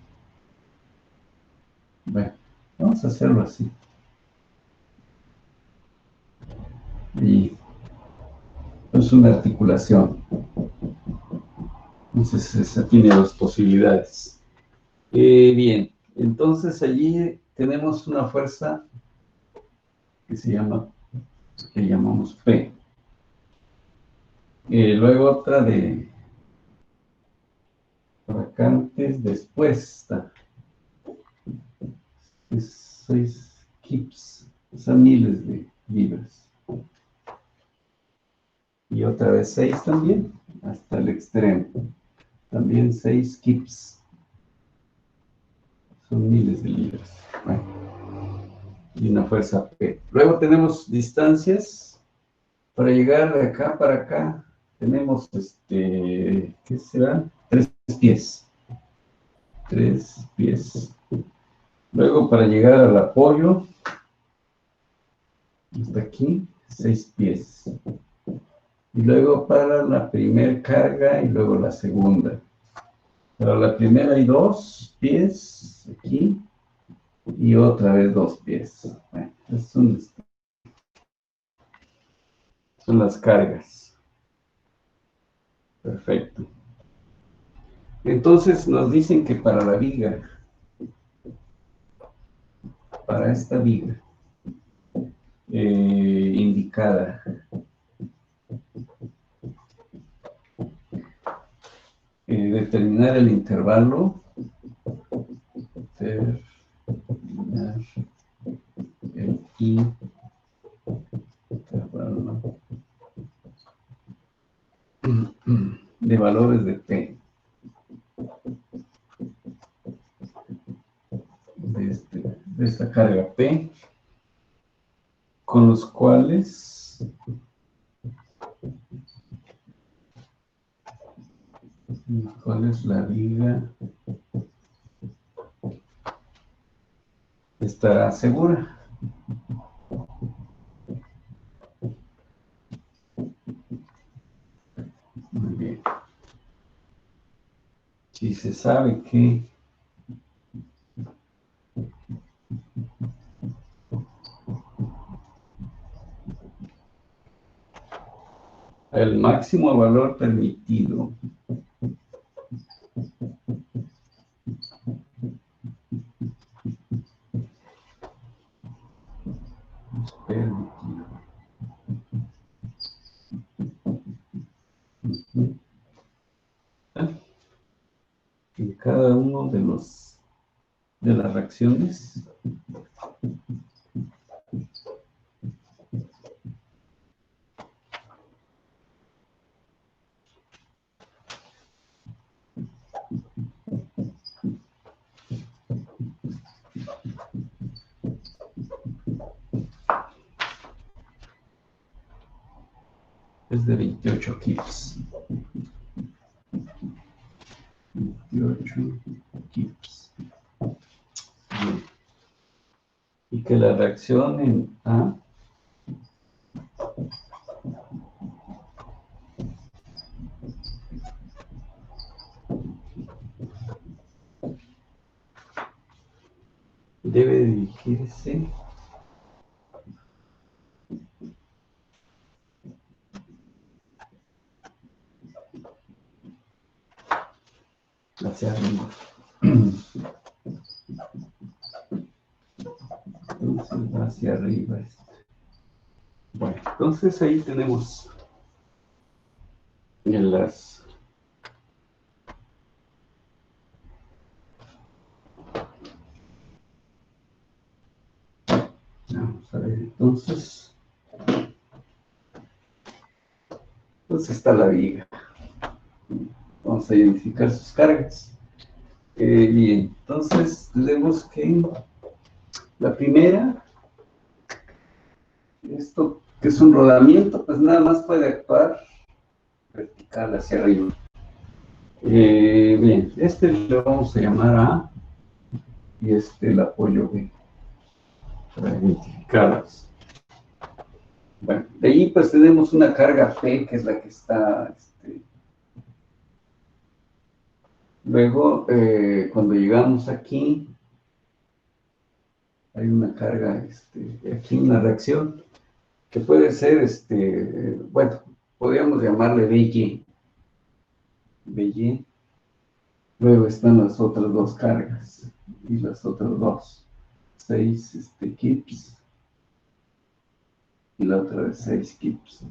Bueno, vamos a hacerlo así. Y es una articulación. Entonces esa tiene dos posibilidades. Bien, entonces allí tenemos una fuerza que que llamamos P. Luego otra de por acá antes, después está. Es 6 kips, son miles de libras. Y otra vez 6 también, hasta el extremo. También 6 kips. Son miles de libras. Bueno, y una fuerza P. Luego tenemos distancias. Para llegar de acá para acá, tenemos, ¿qué será? 3 pies. 3 pies. Luego para llegar al apoyo, hasta aquí, 6 pies. Y luego para la primera carga y luego la segunda. Para la primera hay 2 pies aquí y otra vez 2 pies. Bueno, esas son las cargas. Perfecto. Entonces nos dicen que para la viga, para esta viga indicada, determinar el intervalo, determinar el intervalo de valores de P, de esta carga P, con los cuales la viga estará segura. Muy bien. Si se sabe que el máximo valor permitido en cada uno de las reacciones es de 28 kips. 28 kips. Bien. Y que la reacción en A debe dirigirse hacia arriba. Entonces va hacia arriba. Bueno, entonces ahí tenemos en las vamos a ver, entonces está la viga. Vamos a identificar sus cargas. Bien, entonces tenemos que la primera, esto que es un rodamiento, pues nada más puede actuar vertical hacia arriba. Bien, este lo vamos a llamar A y este el apoyo B para identificarlos. Bueno, de ahí pues tenemos una carga P, que es la que está, luego cuando llegamos aquí, hay una carga, aquí una reacción, que puede ser, bueno, podríamos llamarle BY. BY. Luego están las otras dos cargas, y las otras dos. 6 kips, y la otra de 6 kips.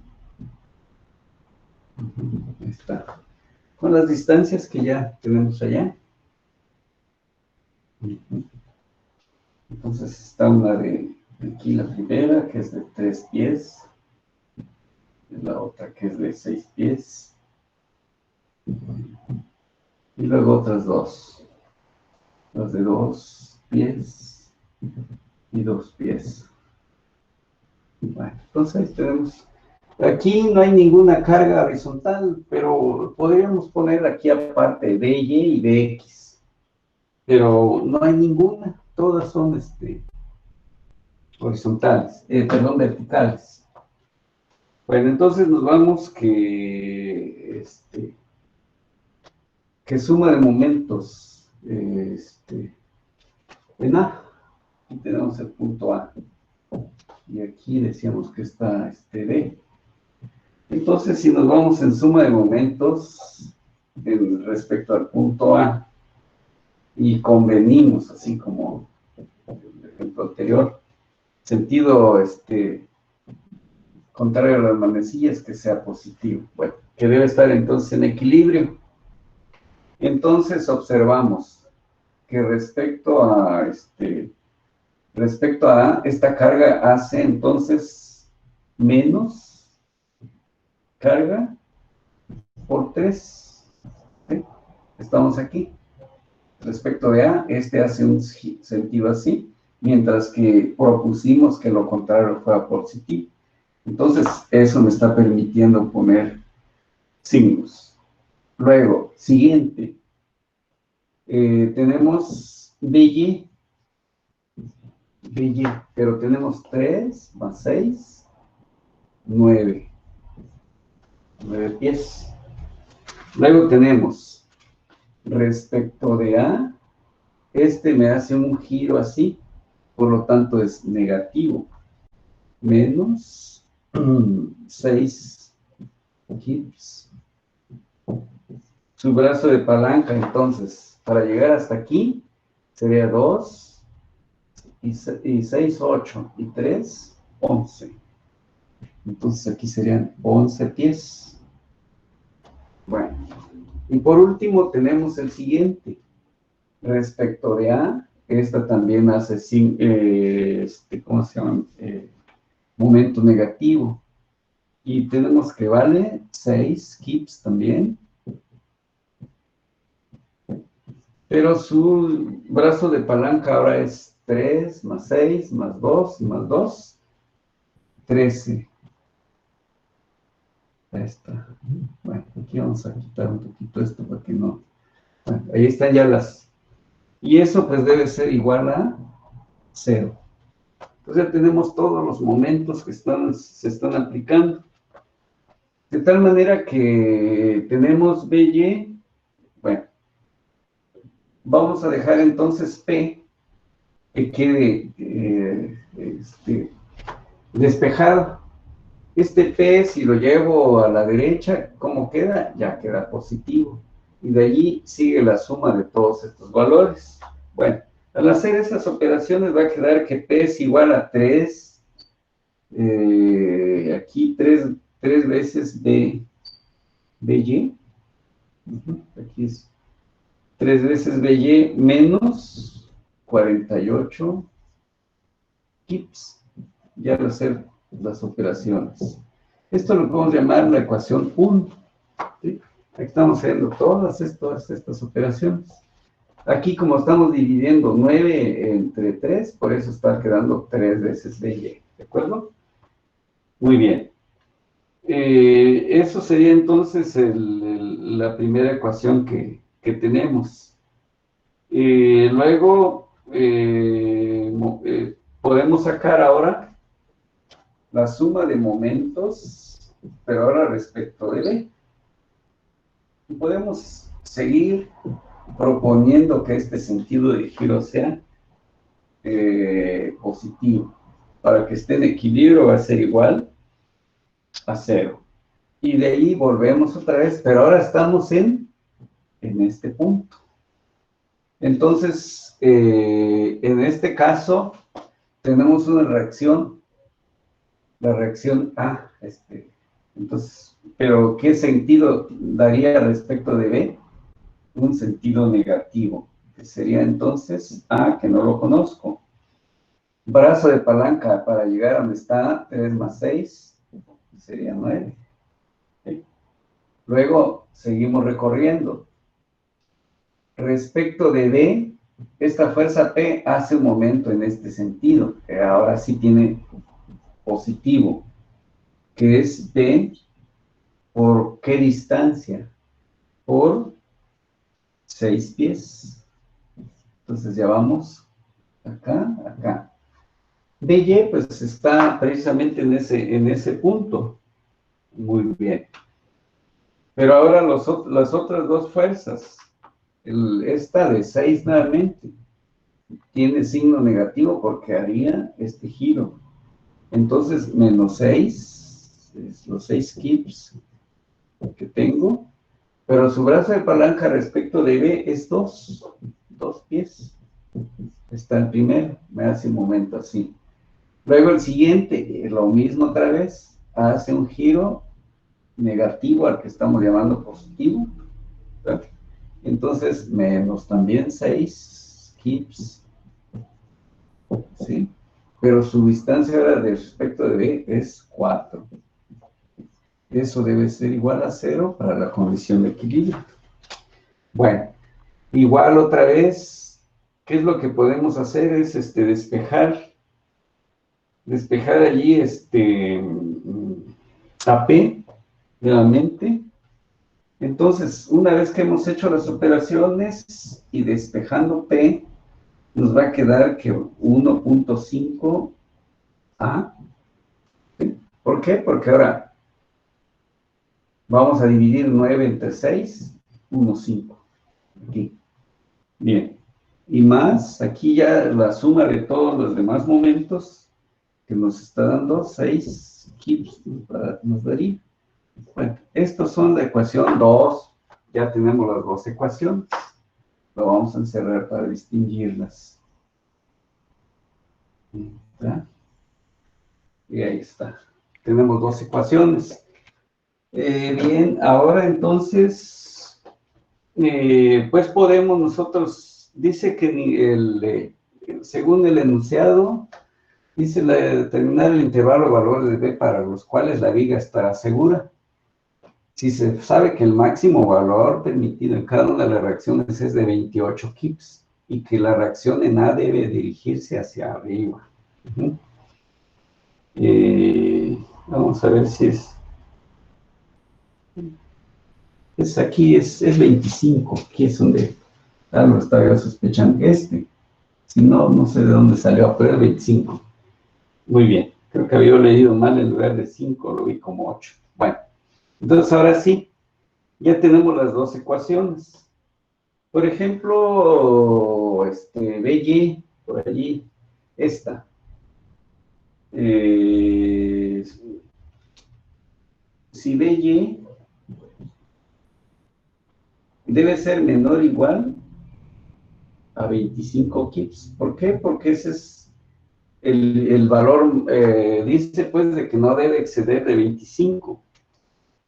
Ahí está. Con las distancias que ya tenemos allá. Entonces está una de aquí, la primera, que es de 3 pies. Y la otra que es de 6 pies. Y luego otras dos. Las de 2 pies y 2 pies. Bueno, entonces tenemos. Aquí no hay ninguna carga horizontal, pero podríamos poner aquí aparte BY y BX. Pero no hay ninguna, todas son horizontales, perdón, verticales. Bueno, entonces nos vamos que suma de momentos en A. Aquí tenemos el punto A. Y aquí decíamos que está B. Entonces, si nos vamos en suma de momentos respecto al punto A y convenimos, así como el ejemplo anterior, sentido contrario a las manecillas, que sea positivo. Bueno, que debe estar entonces en equilibrio. Entonces observamos que respecto a esta carga hace entonces menos carga por 3. ¿Sí? Estamos aquí. Respecto de A, hace un sentido así, mientras que propusimos que lo contrario fuera positivo. Entonces, eso me está permitiendo poner signos. Luego, siguiente. Tenemos BY, pero tenemos 3 más 6, 9. 9 pies. Luego tenemos, respecto de A, me hace un giro así, por lo tanto es negativo. Menos 6 kips. Su brazo de palanca, entonces, para llegar hasta aquí, sería 2, y 6, 8, y 3, 11. Entonces aquí serían 11 pies. Bueno, y por último tenemos el siguiente. Respecto de A, esta también hace, ¿cómo se llama? Momento negativo. Y tenemos que vale 6 kips también. Pero su brazo de palanca ahora es 3 más 6 más 2 y más 2, 13. Ahí está. Bueno, aquí vamos a quitar un poquito esto para que no. Bueno, ahí están ya las. Y eso pues debe ser igual a 0. Entonces ya tenemos todos los momentos que se están aplicando. De tal manera que tenemos BY. Bueno, vamos a dejar entonces P que quede despejado. P, si lo llevo a la derecha, ¿cómo queda? Ya queda positivo. Y de allí sigue la suma de todos estos valores. Bueno, al hacer esas operaciones va a quedar que P es igual a 3. Aquí 3 veces BY. Aquí es 3 veces BY menos 48 kips. Ya al hacer las operaciones. Esto lo podemos llamar la ecuación 1. ¿Sí? Estamos haciendo todas estas operaciones. Aquí, como estamos dividiendo 9 entre 3, por eso está quedando 3 veces BY, ¿de acuerdo? Muy bien. Eso sería entonces la primera ecuación que tenemos. Luego, podemos sacar ahora la suma de momentos, pero ahora respecto de B. Y podemos seguir proponiendo que este sentido de giro sea positivo. Para que esté en equilibrio va a ser igual a 0. Y de ahí volvemos otra vez, pero ahora estamos en este punto. Entonces, en este caso, tenemos una reacción, la reacción A. Entonces, pero ¿qué sentido daría respecto de B? Un sentido negativo, que sería entonces A, que no lo conozco. Brazo de palanca para llegar a donde está 3 más 6, sería 9. ¿Sí? Luego, seguimos recorriendo. Respecto de B, esta fuerza P hace un momento en este sentido, que ahora sí tiene positivo, que es B, ¿por qué distancia? Por 6 pies. Entonces ya vamos acá, acá. BY pues está precisamente en ese punto. Muy bien. Pero ahora las otras dos fuerzas, esta de 6 nuevamente, tiene signo negativo porque haría este giro. Entonces, menos 6, es los 6 kips que tengo, pero su brazo de palanca respecto de B es 2 pies. Está el primero, me hace un momento así. Luego el siguiente, lo mismo otra vez, hace un giro negativo al que estamos llamando positivo. ¿Verdad? Entonces, menos también 6 kips. ¿Sí? Pero su distancia ahora de respecto de B es 4. Eso debe ser igual a 0 para la condición de equilibrio. Bueno, igual otra vez, ¿qué es lo que podemos hacer? Es despejar allí a P nuevamente. Entonces, una vez que hemos hecho las operaciones y despejando P, nos va a quedar que 1.5 A. ¿Sí? ¿Por qué? Porque ahora vamos a dividir 9 entre 6, 1.5. Aquí. Bien. Y más, aquí ya la suma de todos los demás momentos que nos está dando 6 kips nos daría. Bueno, estos son la ecuación 2. Ya tenemos las dos ecuaciones. Lo vamos a encerrar para distinguirlas. ¿Está? Y ahí está. Tenemos dos ecuaciones. Bien, ahora entonces, pues podemos nosotros, dice que según el enunciado, dice determinar el intervalo de valores de B para los cuales la viga estará segura. Si se sabe que el máximo valor permitido en cada una de las reacciones es de 28 kips y que la reacción en A debe dirigirse hacia arriba. Vamos a ver si es aquí, es 25. Aquí es donde algo estaba sospechando. Si no, no sé de dónde salió, pero es 25. Muy bien. Creo que había leído mal en lugar de 5, lo vi como 8. Bueno, entonces ahora sí, ya tenemos las dos ecuaciones. Por ejemplo, BY, por allí, esta. Si BY debe ser menor o igual a 25 kips. ¿Por qué? Porque ese es el valor, dice pues de que no debe exceder de 25.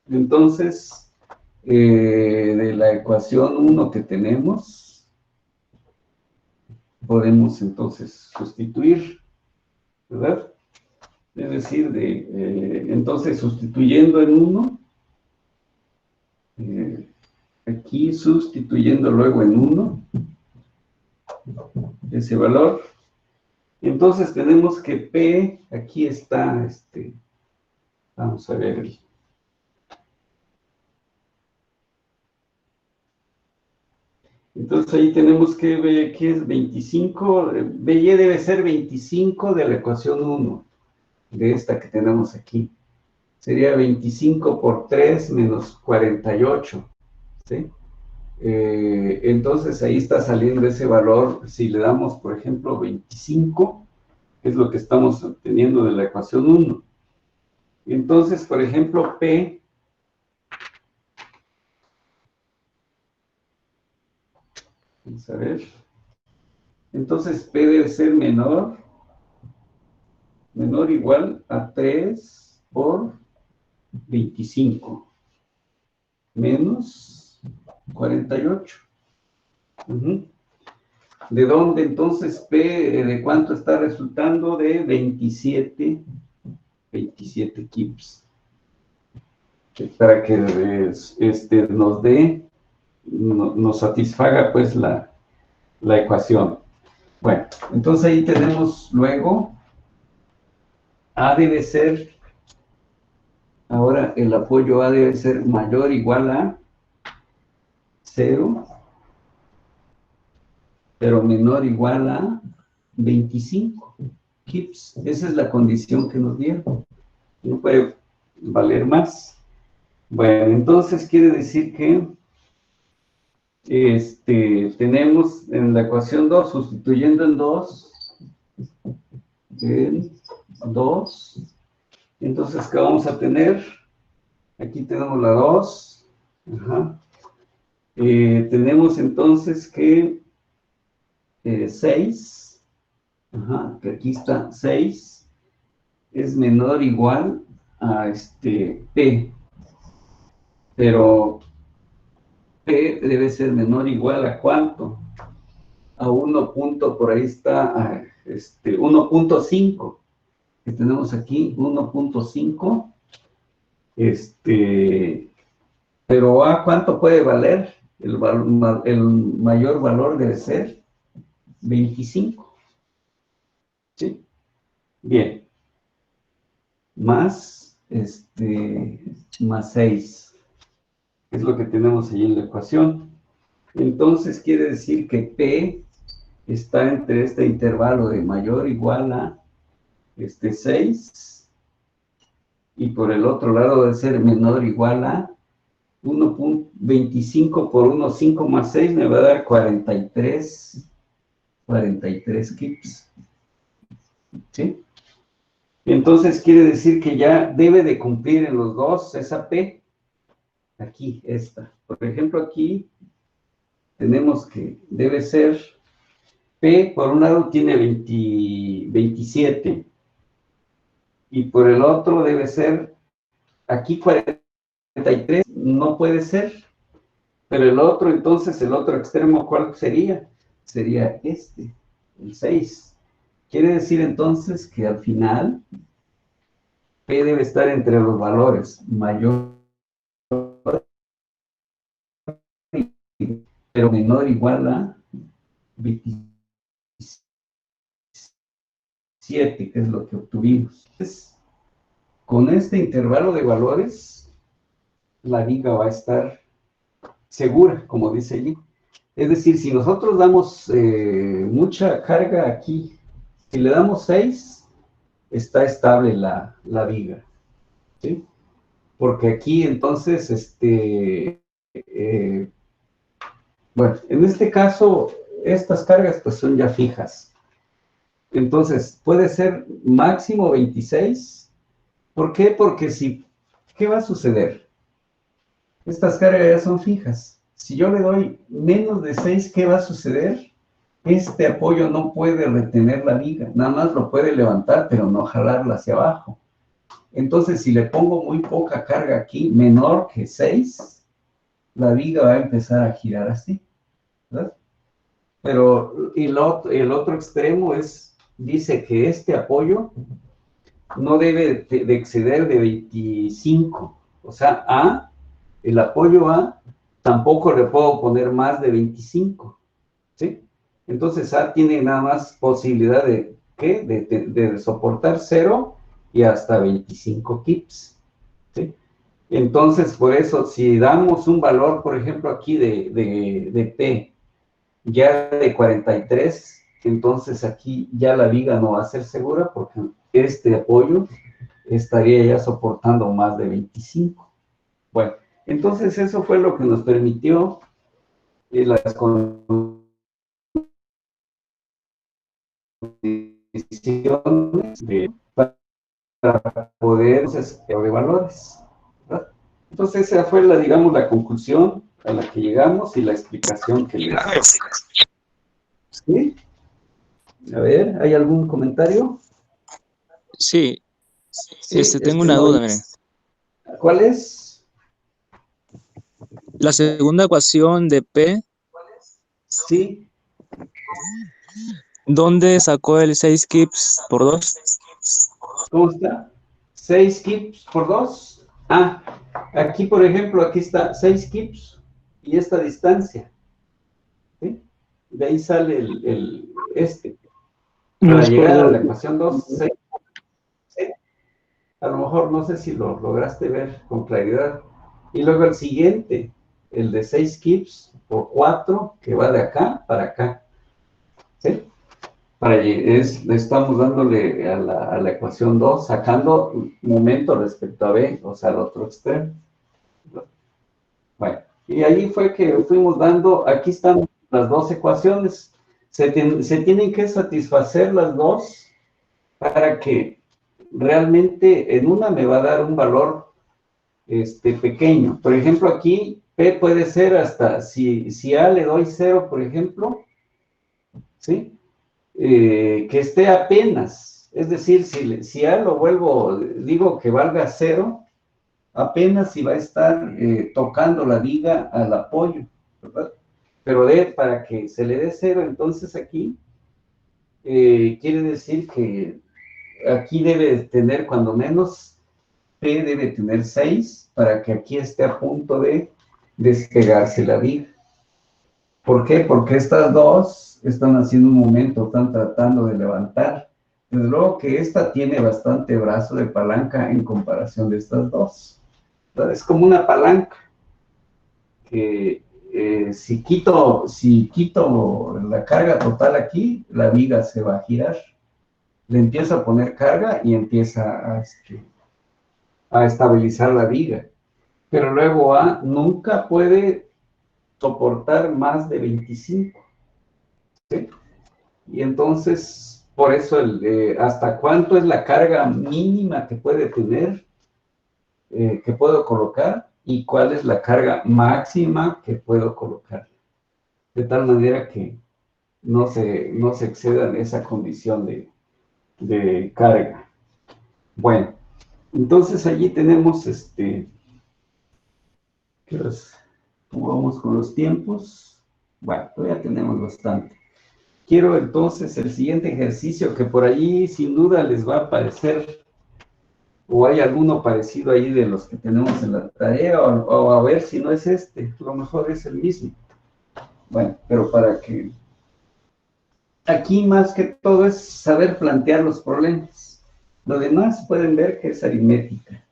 Entonces, de la ecuación 1 que tenemos, podemos entonces sustituir, ¿verdad? Es decir, entonces sustituyendo en 1, aquí sustituyendo luego en 1, ese valor. Entonces tenemos que P, aquí está, vamos a ver, entonces ahí tenemos que B aquí es 25, BY debe ser 25 de la ecuación 1, de esta que tenemos aquí. Sería 25 por 3 menos 48, ¿sí? Entonces ahí está saliendo ese valor, si le damos, por ejemplo, 25, que es lo que estamos obteniendo de la ecuación 1. Entonces, por ejemplo, P, vamos a ver, entonces P debe ser menor o igual a 3 por 25, menos 48. ¿De dónde entonces P, de cuánto está resultando? De 27 kips. Para que nos dé, nos satisfaga pues la ecuación. Bueno, entonces ahí tenemos luego, A debe ser, ahora el apoyo A debe ser mayor o igual a 0, pero menor o igual a 25 kips. Esa es la condición que nos dieron. No puede valer más. Bueno, entonces quiere decir que tenemos en la ecuación 2, sustituyendo en 2, entonces, ¿qué vamos a tener? Aquí tenemos la 2. Ajá. Tenemos entonces que 6, ajá, que aquí está 6, es menor o igual a P, pero P debe ser menor o igual a ¿cuánto? A 1 punto, por ahí está, 1.5, que tenemos aquí, 1.5, pero A, ¿cuánto puede valer? El mayor valor debe ser 25. ¿Sí? Bien. Más 6. Es lo que tenemos ahí en la ecuación. Entonces quiere decir que P está entre este intervalo de mayor o igual a 6, y por el otro lado debe ser menor o igual a 1.25 por 1, 5 más 6 me va a dar 43 kips. ¿Sí? Entonces quiere decir que ya debe de cumplir en los dos esa P. Aquí, esta. Por ejemplo, aquí tenemos que debe ser P, por un lado tiene 27, y por el otro debe ser, aquí 43, no puede ser, pero el otro, entonces, el otro extremo, ¿cuál sería? Sería el 6. Quiere decir entonces que al final P debe estar entre los valores mayor, pero menor o igual a 27, que es lo que obtuvimos. Entonces, con este intervalo de valores, la viga va a estar segura, como dice allí. Es decir, si nosotros damos mucha carga aquí, si le damos 6, está estable la viga, ¿sí? Porque aquí entonces, bueno, en este caso, estas cargas pues son ya fijas. Entonces, puede ser máximo 26. ¿Por qué? Porque ¿qué va a suceder? Estas cargas ya son fijas. Si yo le doy menos de 6, ¿qué va a suceder? Este apoyo no puede retener la viga, nada más lo puede levantar, pero no jalarla hacia abajo. Entonces, si le pongo muy poca carga aquí, menor que 6, la viga va a empezar a girar así, ¿verdad? Pero el otro extremo dice que este apoyo no debe de exceder de 25. O sea, el apoyo A tampoco le puedo poner más de 25, ¿sí? Entonces A tiene nada más posibilidad de, ¿qué? De soportar 0 y hasta 25 kips, ¿sí? Entonces, por eso, si damos un valor, por ejemplo, aquí de P, ya de 43, entonces aquí ya la viga no va a ser segura porque este apoyo estaría ya soportando más de 25. Bueno, entonces eso fue lo que nos permitió las condiciones para poder de valores, ¿verdad? Entonces esa fue la, digamos, la conclusión a la que llegamos y la explicación que les ¿sí? A ver, ¿hay algún comentario? Sí, Sí, tengo una duda, miren. ¿Cuál es? La segunda ecuación de P, Sí, ¿dónde sacó el 6 kips por 2? ¿cómo está? 6 kips por 2. Ah, aquí, por ejemplo, aquí está 6 kips y esta distancia, ¿sí? De ahí sale No para es por llegar a la dos. ecuación 2, 6. A lo mejor no sé si lo lograste ver con claridad. Y luego el siguiente, el de 6 kips por 4, que va de acá para acá, ¿sí? Estamos dándole a la ecuación 2, sacando momento respecto a B, o sea, al otro extremo. Bueno, y ahí fue que fuimos dando, aquí están las dos ecuaciones, se tienen que satisfacer las dos para que realmente en una me va a dar un valor pequeño. Por ejemplo, aquí P puede ser hasta, si A le doy 0, por ejemplo, ¿sí? Que esté apenas, es decir, si A lo vuelvo, digo que valga 0, apenas si va a estar tocando la viga al apoyo, ¿verdad? Pero para que se le dé 0, entonces aquí quiere decir que aquí debe tener cuando menos P debe tener 6 para que aquí esté a punto de despegarse la viga. ¿Por qué? Porque estas dos están haciendo un momento, están tratando de levantar. Desde luego que esta tiene bastante brazo de palanca en comparación de estas dos. Es como una palanca que si quito la carga total aquí, la viga se va a girar. Le empiezo a poner carga y empieza a estabilizar la viga. Pero luego A nunca puede soportar más de 25. ¿Sí? Y entonces, por eso, ¿hasta cuánto es la carga mínima que puede tener, que puedo colocar? ¿Y cuál es la carga máxima que puedo colocar? De tal manera que no se exceda en esa condición de carga. Bueno, entonces allí tenemos, ¿cómo vamos con los tiempos? Bueno, todavía tenemos bastante. Quiero entonces el siguiente ejercicio que por allí sin duda les va a aparecer, o hay alguno parecido ahí de los que tenemos en la tarea, o a ver si no es a lo mejor es el mismo. Bueno, pero para que aquí más que todo es saber plantear los problemas. Lo demás pueden ver que es aritmética.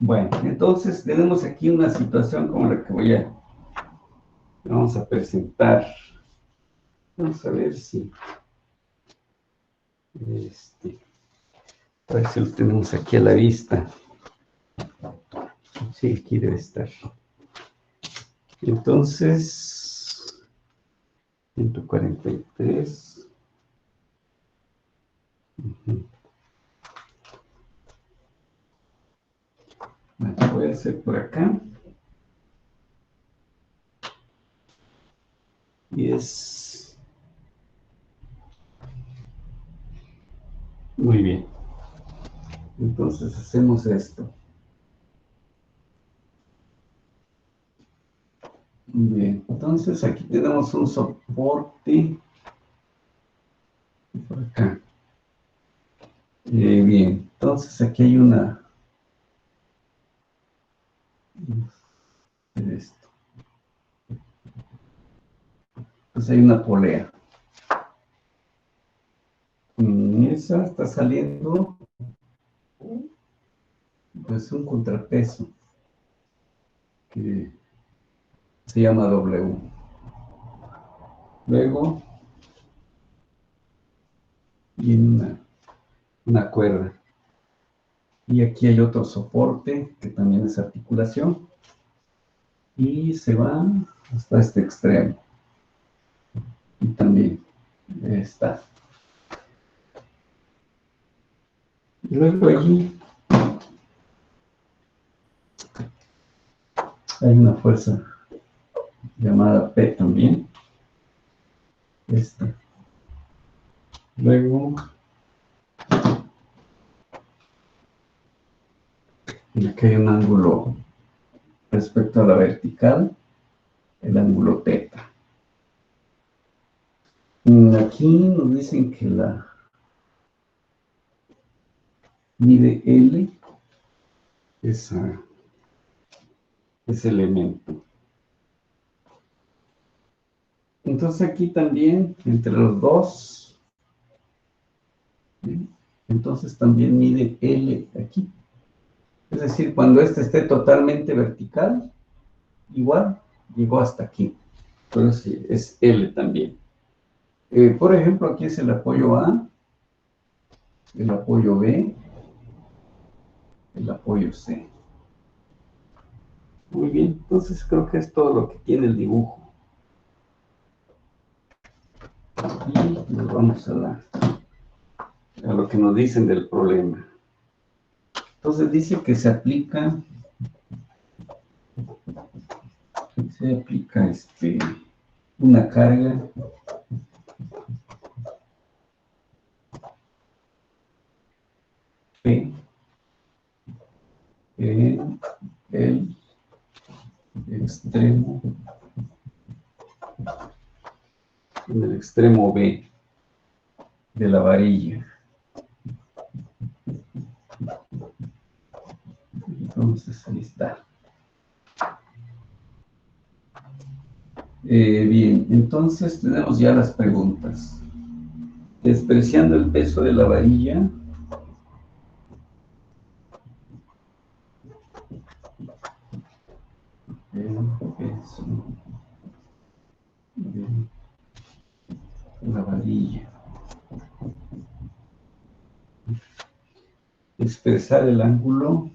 Bueno, entonces tenemos aquí una situación como la que vamos a presentar. Vamos a ver si, a ver si lo tenemos aquí a la vista. Sí, aquí debe estar. Entonces, 143. Bueno, voy a hacer por acá. Y es... Muy bien. Entonces hacemos esto. Bien, entonces aquí tenemos un soporte por acá. Bien, entonces aquí hay una... Esto. Pues hay una polea. Esa está saliendo pues un contrapeso que se llama W. Luego viene una cuerda. Y aquí hay otro soporte que también es articulación. Y se va hasta este extremo. Y también está. Y luego allí hay una fuerza llamada P también. Esta. Luego, aquí hay un ángulo respecto a la vertical, el ángulo teta. Aquí nos dicen que la mide L ese elemento. Entonces aquí también, entre los dos, ¿sí? Entonces también mide L aquí. Es decir, cuando este esté totalmente vertical, igual llegó hasta aquí. Entonces es L también. Por ejemplo, aquí es el apoyo A, el apoyo B, el apoyo C. Muy bien, entonces creo que es todo lo que tiene el dibujo. Y nos vamos a lo que nos dicen del problema. Entonces dice que se aplica una carga P en el extremo, B de la varilla. Entonces ahí está. Bien, entonces tenemos ya las preguntas. Despreciando el peso de la varilla, el peso de la varilla. Expresar el ángulo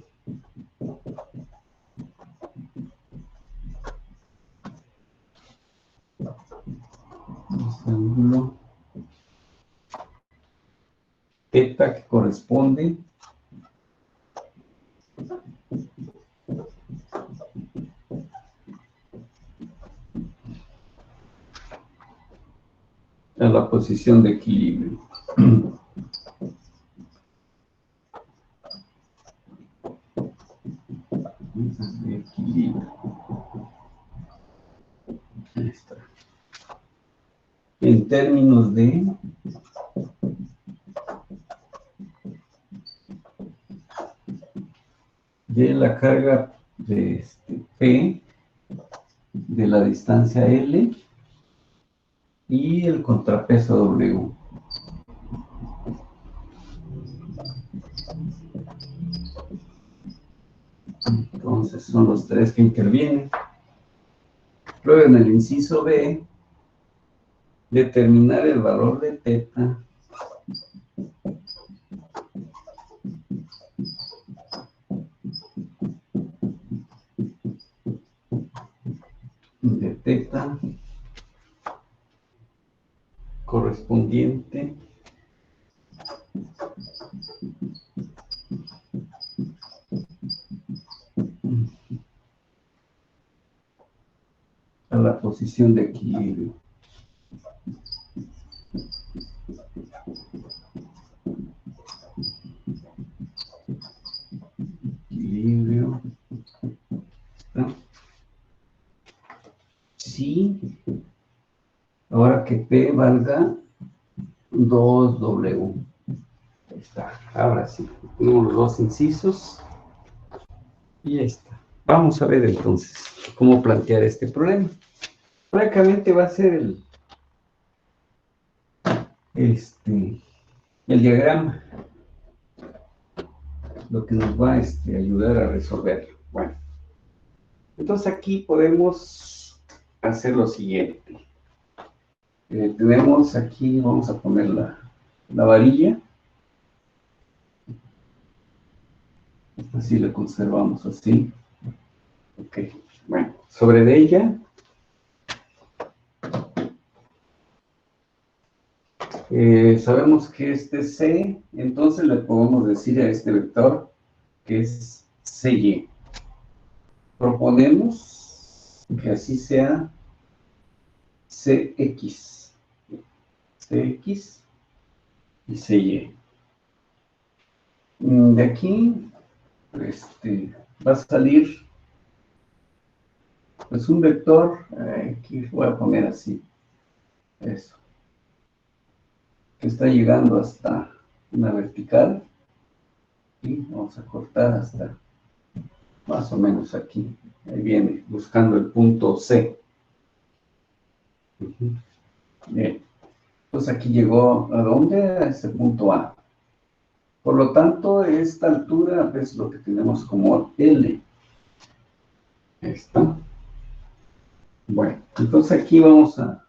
θ que corresponde a la posición de equilibrio. De equilibrio. Ahí está. En términos de la carga de P de la distancia L y el contrapeso W. Entonces son los tres que intervienen. Luego en el inciso B, determinar el valor de θ correspondiente a la posición de equilibrio. Equilibrio. ¿Está? Sí, ahora que P valga 2W. Ahí está, ahora sí, tenemos los dos incisos y ahí está. Vamos a ver entonces cómo plantear este problema. Francamente va a ser el diagrama lo que nos va a ayudar a resolverlo. Bueno, entonces aquí podemos hacer lo siguiente. Tenemos aquí, vamos a poner la varilla. Así la conservamos así. Ok, bueno, sobre de ella sabemos que este C, entonces le podemos decir a este vector que es CY. Proponemos que así sea CX. CX y CY. De aquí va a salir pues un vector, aquí voy a poner así, eso, que está llegando hasta una vertical y vamos a cortar hasta más o menos aquí, ahí viene, buscando el punto C. Bien, pues aquí llegó, ¿a dónde? A ese punto A. Por lo tanto, esta altura es lo que tenemos como L. Ahí está. Bueno, entonces aquí vamos a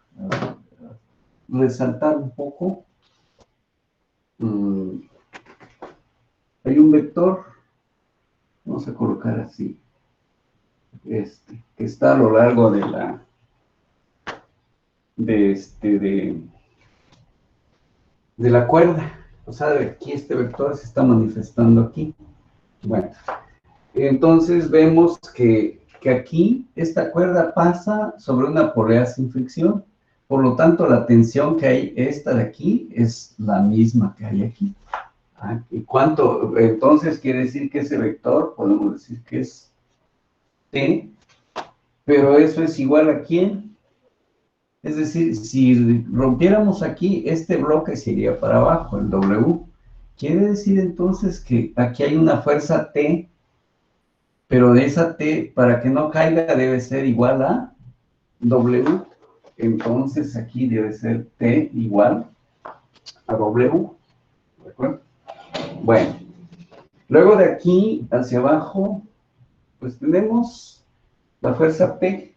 resaltar un poco. Hay un vector, vamos a colocar así, que está a lo largo de la cuerda. O sea, aquí este vector se está manifestando aquí. Bueno, entonces vemos que aquí esta cuerda pasa sobre una polea sin fricción. Por lo tanto, la tensión que hay esta de aquí es la misma que hay aquí. ¿Y cuánto? Entonces quiere decir que ese vector, podemos decir que es T, pero eso es igual a ¿quién? Es decir, si rompiéramos aquí, este bloque se iría para abajo, el W. Quiere decir entonces que aquí hay una fuerza T, pero de esa T, para que no caiga, debe ser igual a W. Entonces aquí debe ser T igual a W. ¿De acuerdo? Bueno, luego de aquí hacia abajo, pues tenemos la fuerza P,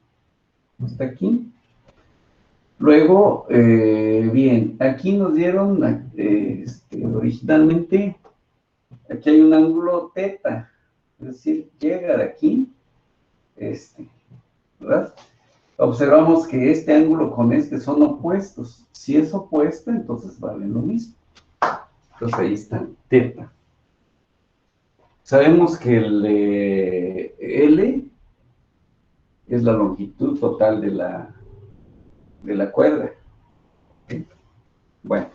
hasta aquí. Luego, bien, aquí nos dieron, originalmente, aquí hay un ángulo θ, es decir, llega de aquí, ¿verdad? Observamos que este ángulo con son opuestos. Si es opuesto, entonces valen lo mismo. Entonces ahí está θ. Sabemos que el L es la longitud total de la cuerda. ¿Okay? Bueno,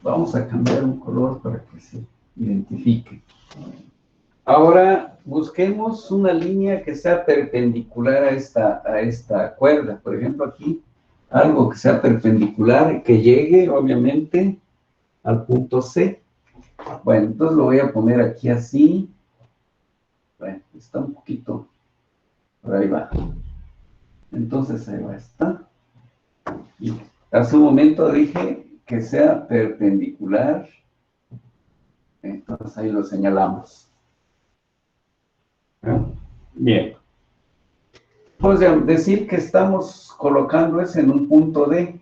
vamos a cambiar un color para que se identifique. Ahora, busquemos una línea que sea perpendicular a esta cuerda. Por ejemplo, aquí, algo que sea perpendicular, que llegue, obviamente, al punto C. Bueno, entonces lo voy a poner aquí así. Bueno, está un poquito, por ahí va. Entonces ahí va, está. Y hace un momento dije que sea perpendicular. Entonces ahí lo señalamos. Bien. Podemos decir que estamos colocando eso en un punto D,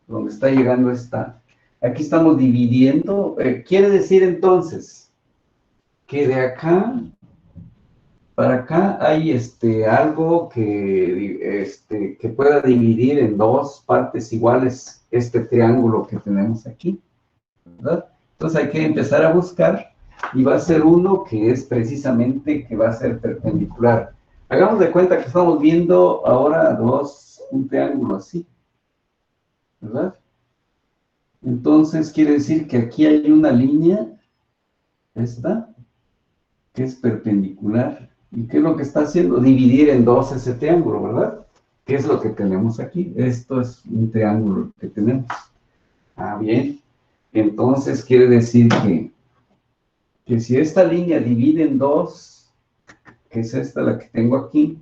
donde está llegando esta. Aquí estamos dividiendo. Quiere decir entonces que de acá para acá hay algo que pueda dividir en dos partes iguales este triángulo que tenemos aquí, ¿verdad? Entonces hay que empezar a buscar y va a ser uno que es precisamente que va a ser perpendicular. Hagamos de cuenta que estamos viendo ahora un triángulo así, ¿verdad? Entonces quiere decir que aquí hay una línea, esta, que es perpendicular. ¿Y qué es lo que está haciendo? Dividir en dos ese triángulo, ¿verdad? ¿Qué es lo que tenemos aquí? Esto es un triángulo que tenemos. Ah, bien. Entonces quiere decir que si esta línea divide en dos, que es esta la que tengo aquí,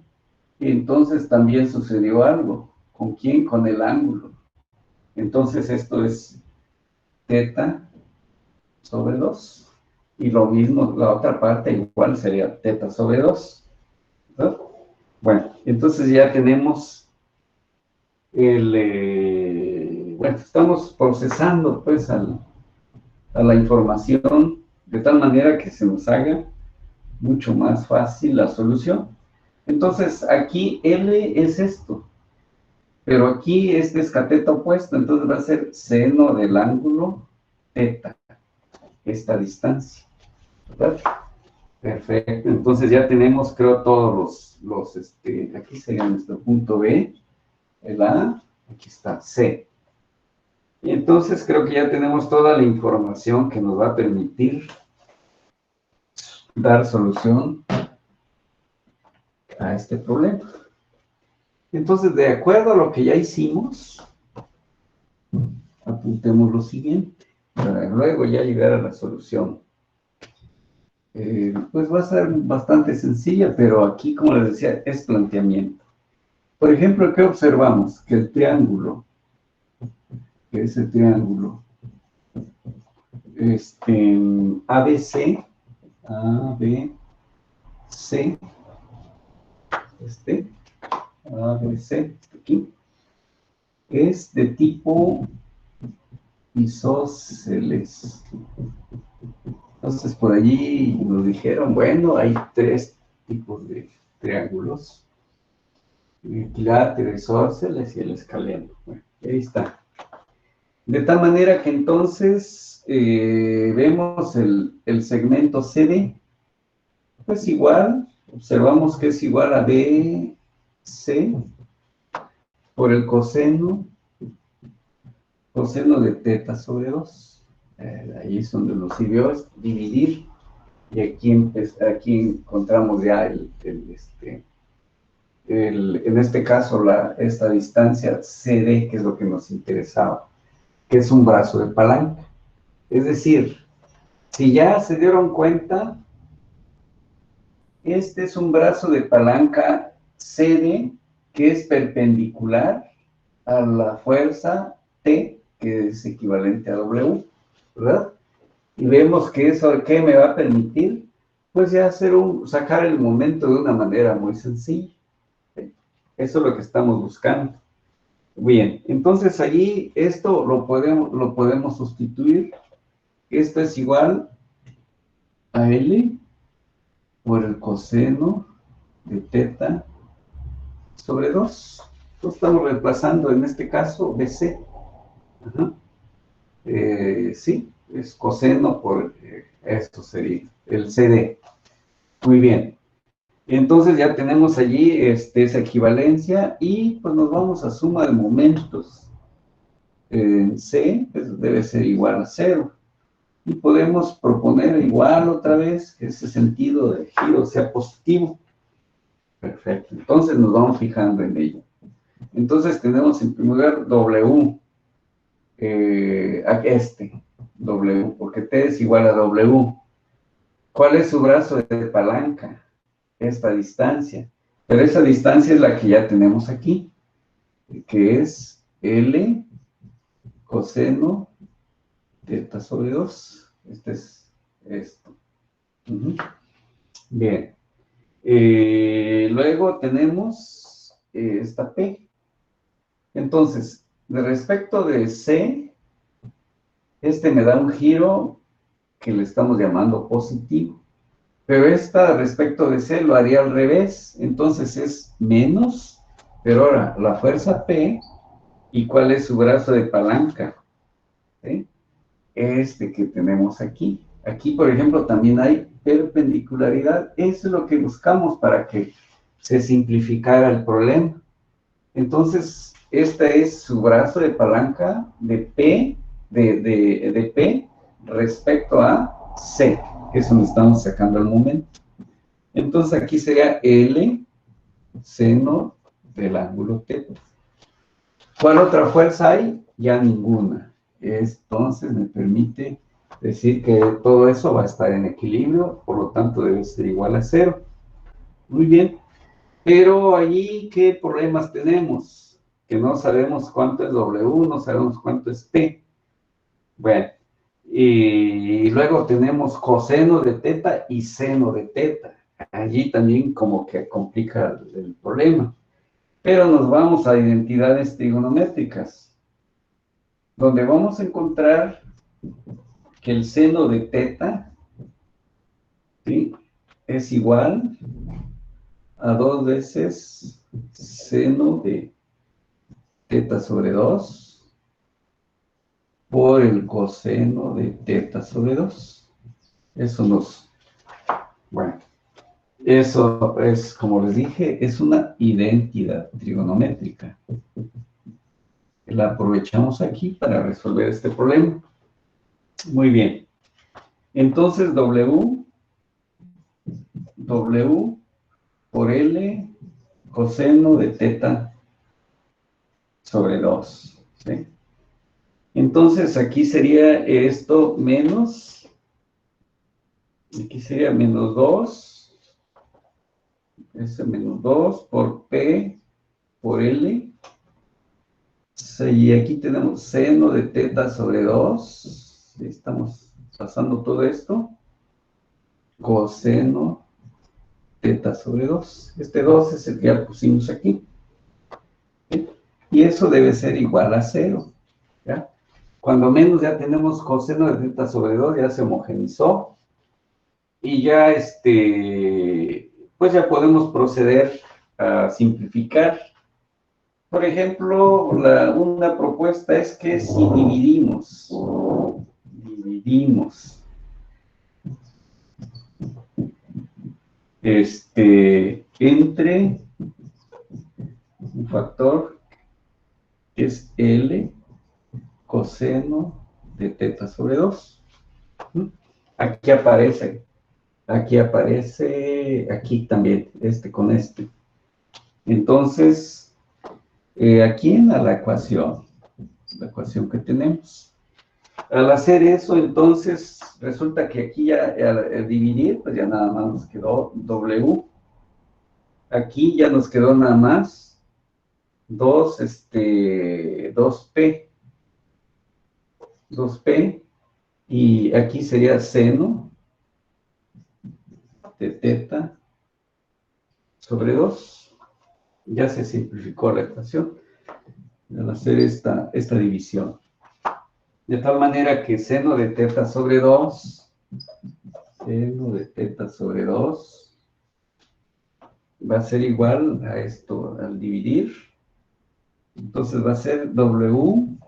entonces también sucedió algo. ¿Con quién? Con el ángulo. Entonces esto es teta sobre 2. Y lo mismo, la otra parte igual sería teta sobre 2. ¿Verdad? Bueno, entonces ya tenemos bueno, estamos procesando pues a la información de tal manera que se nos haga mucho más fácil la solución. Entonces aquí L es esto, pero aquí este es cateto opuesto, entonces va a ser seno del ángulo teta, esta distancia, ¿verdad? Perfecto, entonces ya tenemos, creo, todos aquí sería nuestro punto B, el A, aquí está C. Y entonces creo que ya tenemos toda la información que nos va a permitir dar solución a este problema. Entonces, de acuerdo a lo que ya hicimos, apuntemos lo siguiente, para luego ya llegar a la solución. Pues va a ser bastante sencilla, pero aquí, como les decía, es planteamiento. Por ejemplo, ¿qué observamos? Que el triángulo, que es el triángulo, ABC, ABC, aquí, es de tipo isósceles. Entonces, por allí nos dijeron, bueno, hay 3 tipos de triángulos, el equilátero, isósceles y el escaleno. Bueno, ahí está. De tal manera que entonces vemos el segmento CD, pues igual, observamos que es igual a BC por el coseno de teta sobre 2. Ahí es donde nos sirvió dividir, y aquí encontramos ya en este caso esta distancia CD, que es lo que nos interesaba, que es un brazo de palanca. Es decir, si ya se dieron cuenta, este es un brazo de palanca CD que es perpendicular a la fuerza T, que es equivalente a W, ¿verdad? Y vemos que eso, ¿qué me va a permitir? Pues ya sacar el momento de una manera muy sencilla. ¿Sí? Eso es lo que estamos buscando. Bien, entonces allí esto lo podemos sustituir. Esto es igual a L por el coseno de teta sobre 2. Entonces estamos reemplazando en este caso BC. Ajá. Sí, es coseno por esto sería el CD. Muy bien. Entonces ya tenemos allí esa equivalencia y pues nos vamos a suma de momentos. C pues, debe ser igual a 0. Y podemos proponer igual otra vez que ese sentido de giro sea positivo. Perfecto. Entonces nos vamos fijando en ello. Entonces tenemos en primer lugar W. W, porque T es igual a W. ¿Cuál es su brazo de palanca? Esta distancia. Pero esa distancia es la que ya tenemos aquí, que es L coseno teta sobre 2. Este es esto. Bien. Luego tenemos esta P. Entonces, de respecto de C, me da un giro que le estamos llamando positivo. Pero respecto de C lo haría al revés. Entonces es menos, pero ahora la fuerza P, ¿y cuál es su brazo de palanca? ¿Sí? Que tenemos aquí. Aquí, por ejemplo, también hay perpendicularidad. Eso es lo que buscamos para que se simplificara el problema. Entonces, este es su brazo de palanca de P, de P respecto a C, que es donde estamos sacando el momento. Entonces, aquí sería L seno del ángulo θ. ¿Cuál otra fuerza hay? Ya ninguna. Entonces me permite decir que todo eso va a estar en equilibrio, por lo tanto debe ser igual a 0. Muy bien. Pero allí, ¿qué problemas tenemos? Que no sabemos cuánto es W, no sabemos cuánto es P. Bueno, y luego tenemos coseno de θ y seno de θ. Allí también como que complica el problema. Pero nos vamos a identidades trigonométricas, donde vamos a encontrar que el seno de θ, ¿sí?, es igual a 2 veces seno de θ sobre 2 por el coseno de θ sobre 2. Bueno, eso es, como les dije, es una identidad trigonométrica. La aprovechamos aquí para resolver este problema. Muy bien. Entonces, W por L coseno de θ sobre 2. ¿Sí? Entonces, aquí sería esto menos, aquí sería menos 2, ese menos 2 por P por L, y aquí tenemos seno de θ sobre 2, estamos pasando todo esto, coseno θ sobre 2, este 2 es el que ya pusimos aquí, ¿sí? Y eso debe ser igual a 0, ¿ya? Cuando menos ya tenemos coseno de θ sobre 2, ya se homogenizó, y ya pues ya podemos proceder a simplificar. Por ejemplo, una propuesta es que si dividimos entre un factor que es L coseno de θ sobre 2. Aquí aparece, aquí también, con este. Entonces, aquí en la ecuación que tenemos, al hacer eso, entonces, resulta que aquí ya, al dividir, pues ya nada más nos quedó W. Aquí ya nos quedó nada más 2P, y aquí sería seno de θ sobre 2. Ya se simplificó la ecuación al hacer esta división. De tal manera que seno de θ sobre 2, va a ser igual a esto al dividir. Entonces va a ser W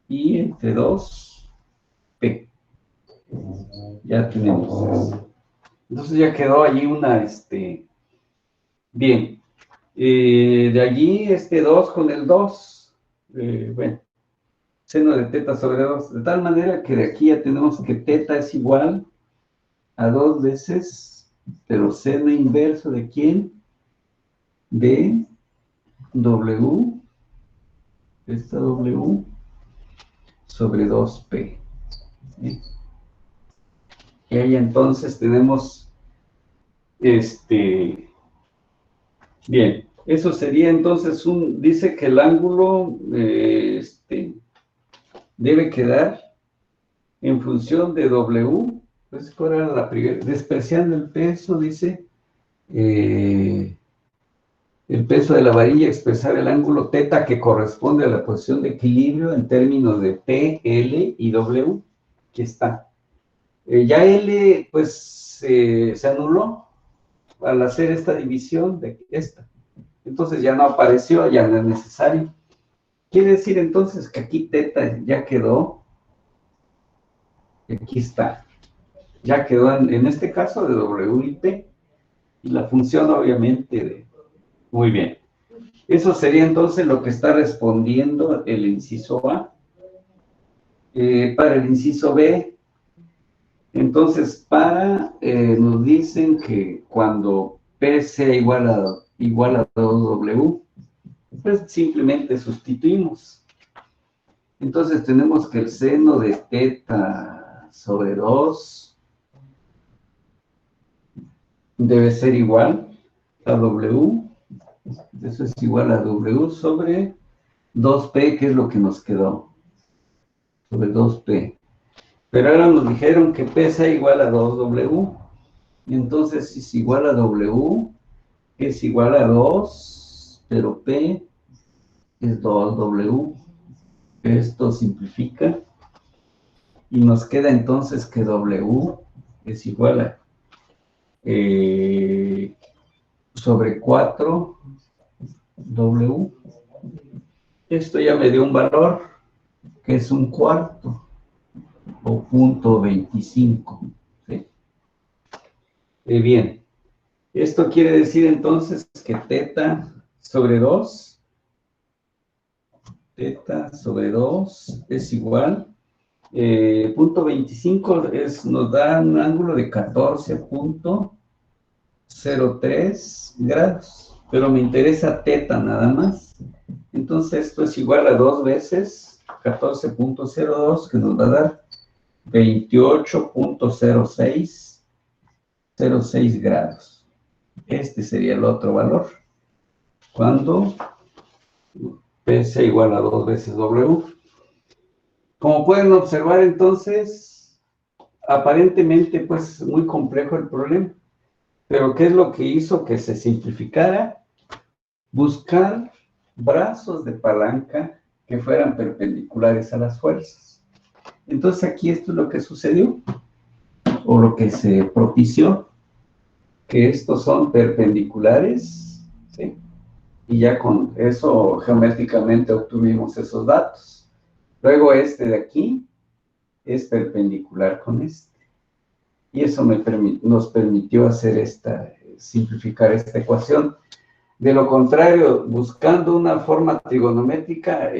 y entre 2P. Ya tenemos eso. Entonces ya quedó allí una, bien. De allí 2 con el 2. Bueno, seno de θ sobre 2. De tal manera que de aquí ya tenemos que θ es igual a 2 veces, pero seno inverso ¿de quién? De W, esta W, sobre 2P. ¿Sí? Y ahí entonces tenemos, bien, eso sería entonces dice que el ángulo, debe quedar en función de W, pues ¿cuál era la primera? Despreciando el peso, dice, el peso de la varilla, expresar el ángulo θ que corresponde a la posición de equilibrio en términos de P, L y W, que está. Ya L, pues, se anuló al hacer esta división de esta. Entonces ya no apareció, ya no es necesario. Quiere decir entonces que aquí θ ya quedó. Aquí está. Ya quedó en este caso de W y P. Y la función obviamente Muy bien. Eso sería entonces lo que está respondiendo el inciso A. Para el inciso B, entonces nos dicen que cuando P sea igual a 2W, Pues simplemente sustituimos. Entonces tenemos que el seno de teta sobre 2 debe ser igual a W. Eso es igual a W sobre 2P, que es lo que nos quedó. Sobre 2P. Pero ahora nos dijeron que P sea igual a 2W. Y entonces, si es igual a W, es igual a 2, pero P es 2W. Esto simplifica. Y nos queda entonces que W es igual a sobre 4W. Esto ya me dio un valor que es 1/4 o 0.25. ¿Sí? Bien, esto quiere decir entonces que teta sobre 2 es igual, 0.25 nos da un ángulo de 14.03 grados, pero me interesa teta nada más. Entonces esto es igual a 2 veces 14.02, que nos va a dar 28.06 grados. Este sería el otro valor. Cuando P sea igual a 2 veces W. Como pueden observar, entonces, aparentemente, pues, muy complejo el problema. Pero, ¿qué es lo que hizo que se simplificara? Buscar brazos de palanca que fueran perpendiculares a las fuerzas. Entonces, aquí esto es lo que sucedió, o lo que se propició, que estos son perpendiculares, ¿sí? Y ya con eso geométricamente obtuvimos esos datos. Luego este de aquí es perpendicular con este. Y eso nos permitió hacer simplificar esta ecuación. De lo contrario, buscando una forma trigonométrica,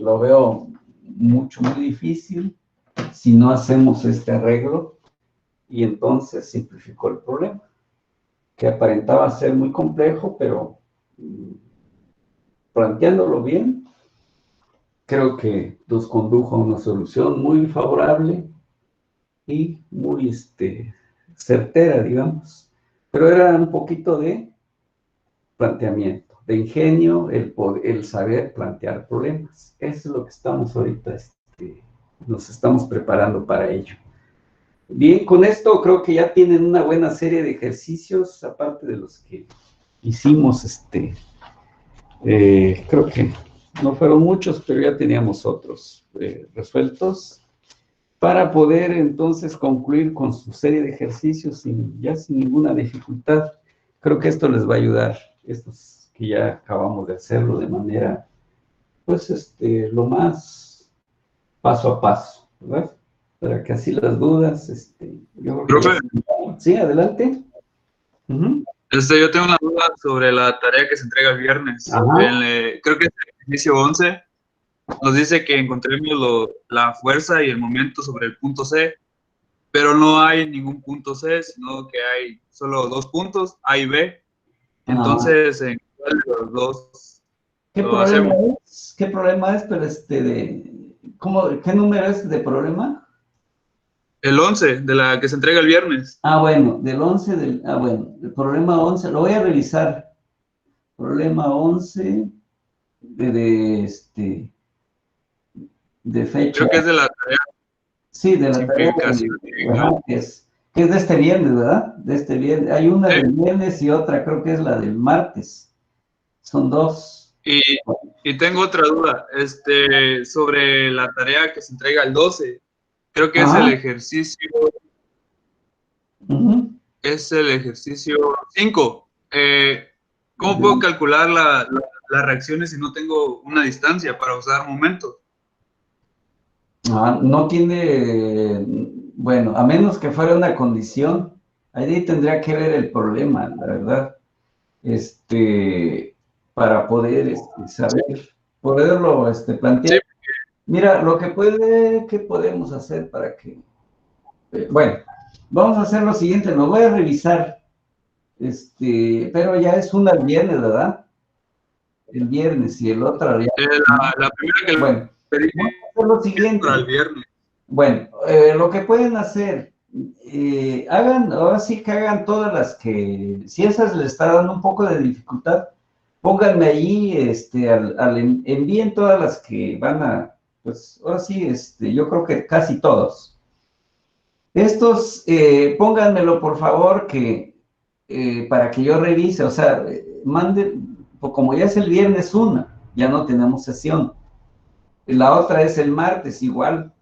lo veo muy difícil si no hacemos este arreglo. Y entonces simplificó el problema, que aparentaba ser muy complejo, pero planteándolo bien, creo que nos condujo a una solución muy favorable y muy certera, digamos. Pero era un poquito de planteamiento, de ingenio, el saber plantear problemas. Eso es lo que estamos ahorita, nos estamos preparando para ello. Bien, con esto creo que ya tienen una buena serie de ejercicios, aparte de los que hicimos, creo que no fueron muchos, pero ya teníamos otros resueltos, para poder entonces concluir con su serie de ejercicios sin ninguna dificultad. Creo que esto les va a ayudar, estos que ya acabamos de hacerlo de manera, pues, lo más paso a paso, ¿verdad? Para que así las dudas, yo creo que Profe. Sí, adelante. Yo tengo una duda sobre la tarea que se entrega el viernes. Creo que es el ejercicio 11. Nos dice que encontremos la fuerza y el momento sobre el punto C, pero no hay ningún punto C, sino que hay solo 2 puntos, A y B. Entonces, ¿en cuál de los dos lo hacemos? ¿Qué problema es? Pero ¿qué número es de problema? El 11, de la que se entrega el viernes. Bueno, del 11, bueno, el problema 11, lo voy a revisar. Problema 11 de fecha. Creo que es de la tarea. Sí, de la tarea. Que es de este viernes, ¿verdad? De este viernes. Hay una del viernes y otra, creo que es la del martes. Son 2. Y tengo otra duda, sobre la tarea que se entrega el 12. Creo que es el ejercicio. Es el ejercicio 5. ¿Cómo puedo calcular las reacciones si no tengo una distancia para usar momentos? No tiene, bueno, a menos que fuera una condición, ahí tendría que ver el problema, la verdad, para poder saber, poderlo plantear. Sí. Mira, ¿qué podemos hacer para que, bueno, vamos a hacer lo siguiente, lo voy a revisar, pero ya es una viernes, ¿verdad? el viernes y el otro ya. La primera que Bueno, pedí vamos a hacer lo siguiente. para el viernes. Bueno, lo que pueden hacer, ahora sí que hagan todas las que, si esas les está dando un poco de dificultad, pónganme allí, envíen todas las que van a, pues ahora sí, yo creo que casi todos. Estos, pónganmelo por favor que, para que yo revise, o sea, manden, pues como ya es el viernes una, ya no tenemos sesión. La otra es el martes igual.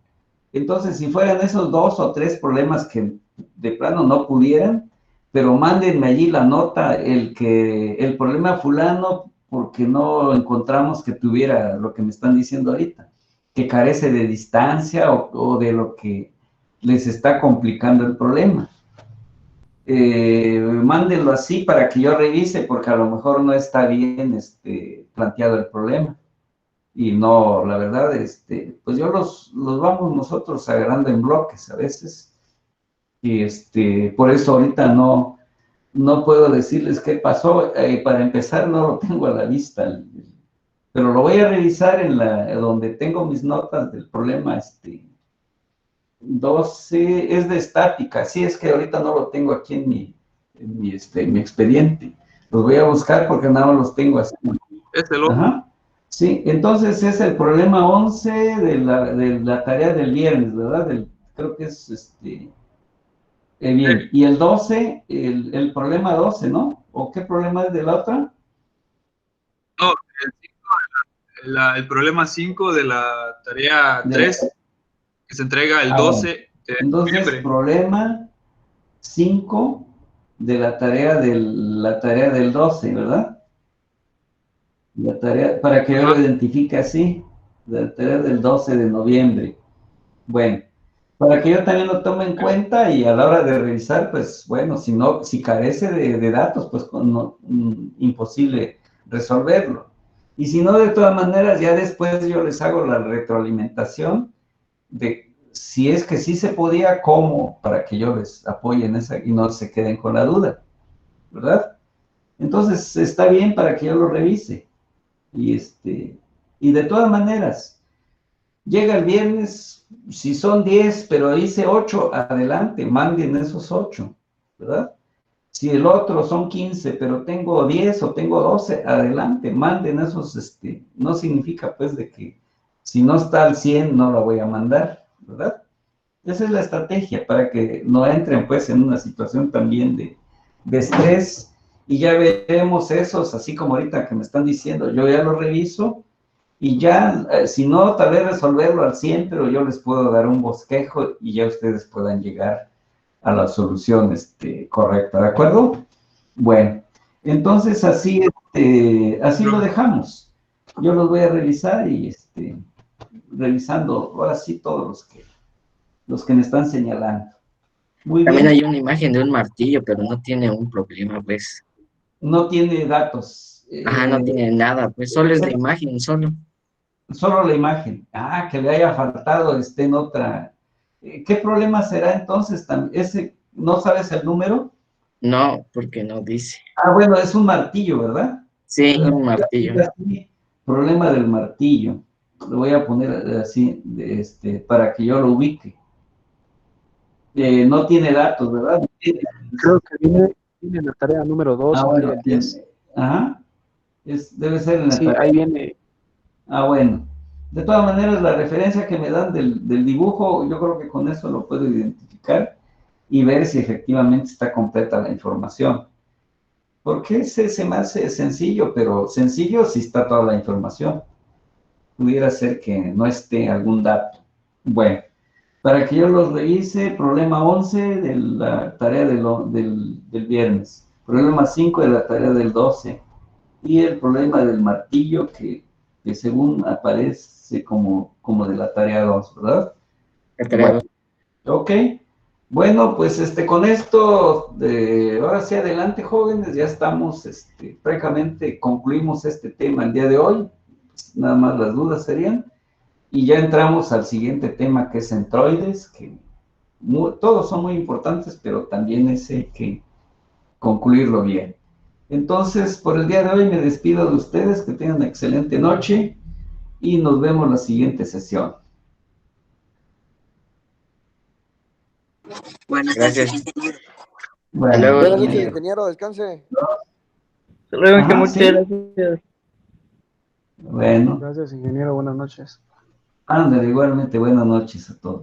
Entonces, si fueran esos 2 o 3 problemas que de plano no pudieran, pero mándenme allí la nota, el problema fulano, porque no encontramos que tuviera lo que me están diciendo ahorita, que carece de distancia o de lo que les está complicando el problema. Mándenlo así para que yo revise, porque a lo mejor no está bien planteado el problema. Y no, la verdad, pues yo los vamos nosotros agarrando en bloques a veces. Y por eso ahorita no puedo decirles qué pasó. Para empezar, no lo tengo a la vista. Pero lo voy a revisar donde tengo mis notas del problema, 12, es de estática. Sí, es que ahorita no lo tengo aquí en mi expediente. Los voy a buscar porque nada más los tengo así. Es el otro. Ajá. Sí, entonces es el problema 11 de la tarea del viernes, ¿verdad? Creo que es bien. Y el 12, el problema 12, ¿no? ¿O qué problema es de la otra? No, el problema 5 de la tarea 3, que se entrega el 12 de entonces, noviembre. Problema 5 de la tarea del 12, ¿verdad? La tarea, para que yo lo identifique así, la tarea del 12 de noviembre. Bueno, para que yo también lo tome en cuenta y a la hora de revisar, pues bueno, si carece de datos, pues imposible resolverlo. Y si no, de todas maneras, ya después yo les hago la retroalimentación de si es que sí se podía, cómo, para que yo les apoye en esa y no se queden con la duda, ¿verdad? Entonces, está bien para que yo lo revise. Y de todas maneras, llega el viernes, si son 10, pero hice 8, adelante, manden esos 8, ¿verdad? Si el otro son 15, pero tengo 10 o tengo 12, adelante, manden esos, no significa pues de que si no está al 100 no lo voy a mandar, ¿verdad? Esa es la estrategia, para que no entren pues en una situación también de estrés. Y ya veremos esos, así como ahorita que me están diciendo, yo ya lo reviso y ya, si no, tal vez resolverlo al 100, pero yo les puedo dar un bosquejo y ya ustedes puedan llegar a la solución correcta, ¿de acuerdo? Bueno, entonces así lo dejamos. Yo los voy a revisar y revisando ahora sí todos los que me están señalando. Muy También bien. hay una imagen de un martillo, pero no tiene un problema, pues. No tiene datos. Ajá, no tiene nada, pues solo es la imagen, solo. Solo la imagen. Ah, que le haya faltado, en otra. ¿Qué problema será entonces? ¿No sabes el número? No, porque no dice. Ah, bueno, es un martillo, ¿verdad? Sí, un martillo. Problema del martillo. Lo voy a poner así, para que yo lo ubique. No tiene datos, ¿verdad? Creo que viene en la tarea número 2, bueno, el 10. Ajá. Debe ser en la Sí, tarea. ahí viene. Ah, bueno. De todas maneras, la referencia que me dan del dibujo, yo creo que con eso lo puedo identificar y ver si efectivamente está completa la información. Porque se me hace sencillo, pero sencillo si está toda la información. Pudiera ser que no esté algún dato. Bueno, para que yo los revise, problema 11 de la tarea del viernes, problema 5 de la tarea del 12 y el problema del martillo que según aparece como de la tarea 2, ¿verdad? Bueno, ok. Bueno, pues con esto, ahora sí adelante, jóvenes, ya estamos, prácticamente concluimos este tema el día de hoy, nada más las dudas serían, y ya entramos al siguiente tema que es centroides, que todos son muy importantes, pero también ese hay que concluirlo bien. Entonces, por el día de hoy me despido de ustedes, que tengan una excelente noche y nos vemos la siguiente sesión. Bueno, gracias. Bueno, Hasta luego, Buenas noches, ingeniero. ingeniero, descanse. Hasta luego, Ajá, muchas sí. gracias. Bueno, Gracias, ingeniero. Buenas noches. ándale, igualmente buenas noches a todos.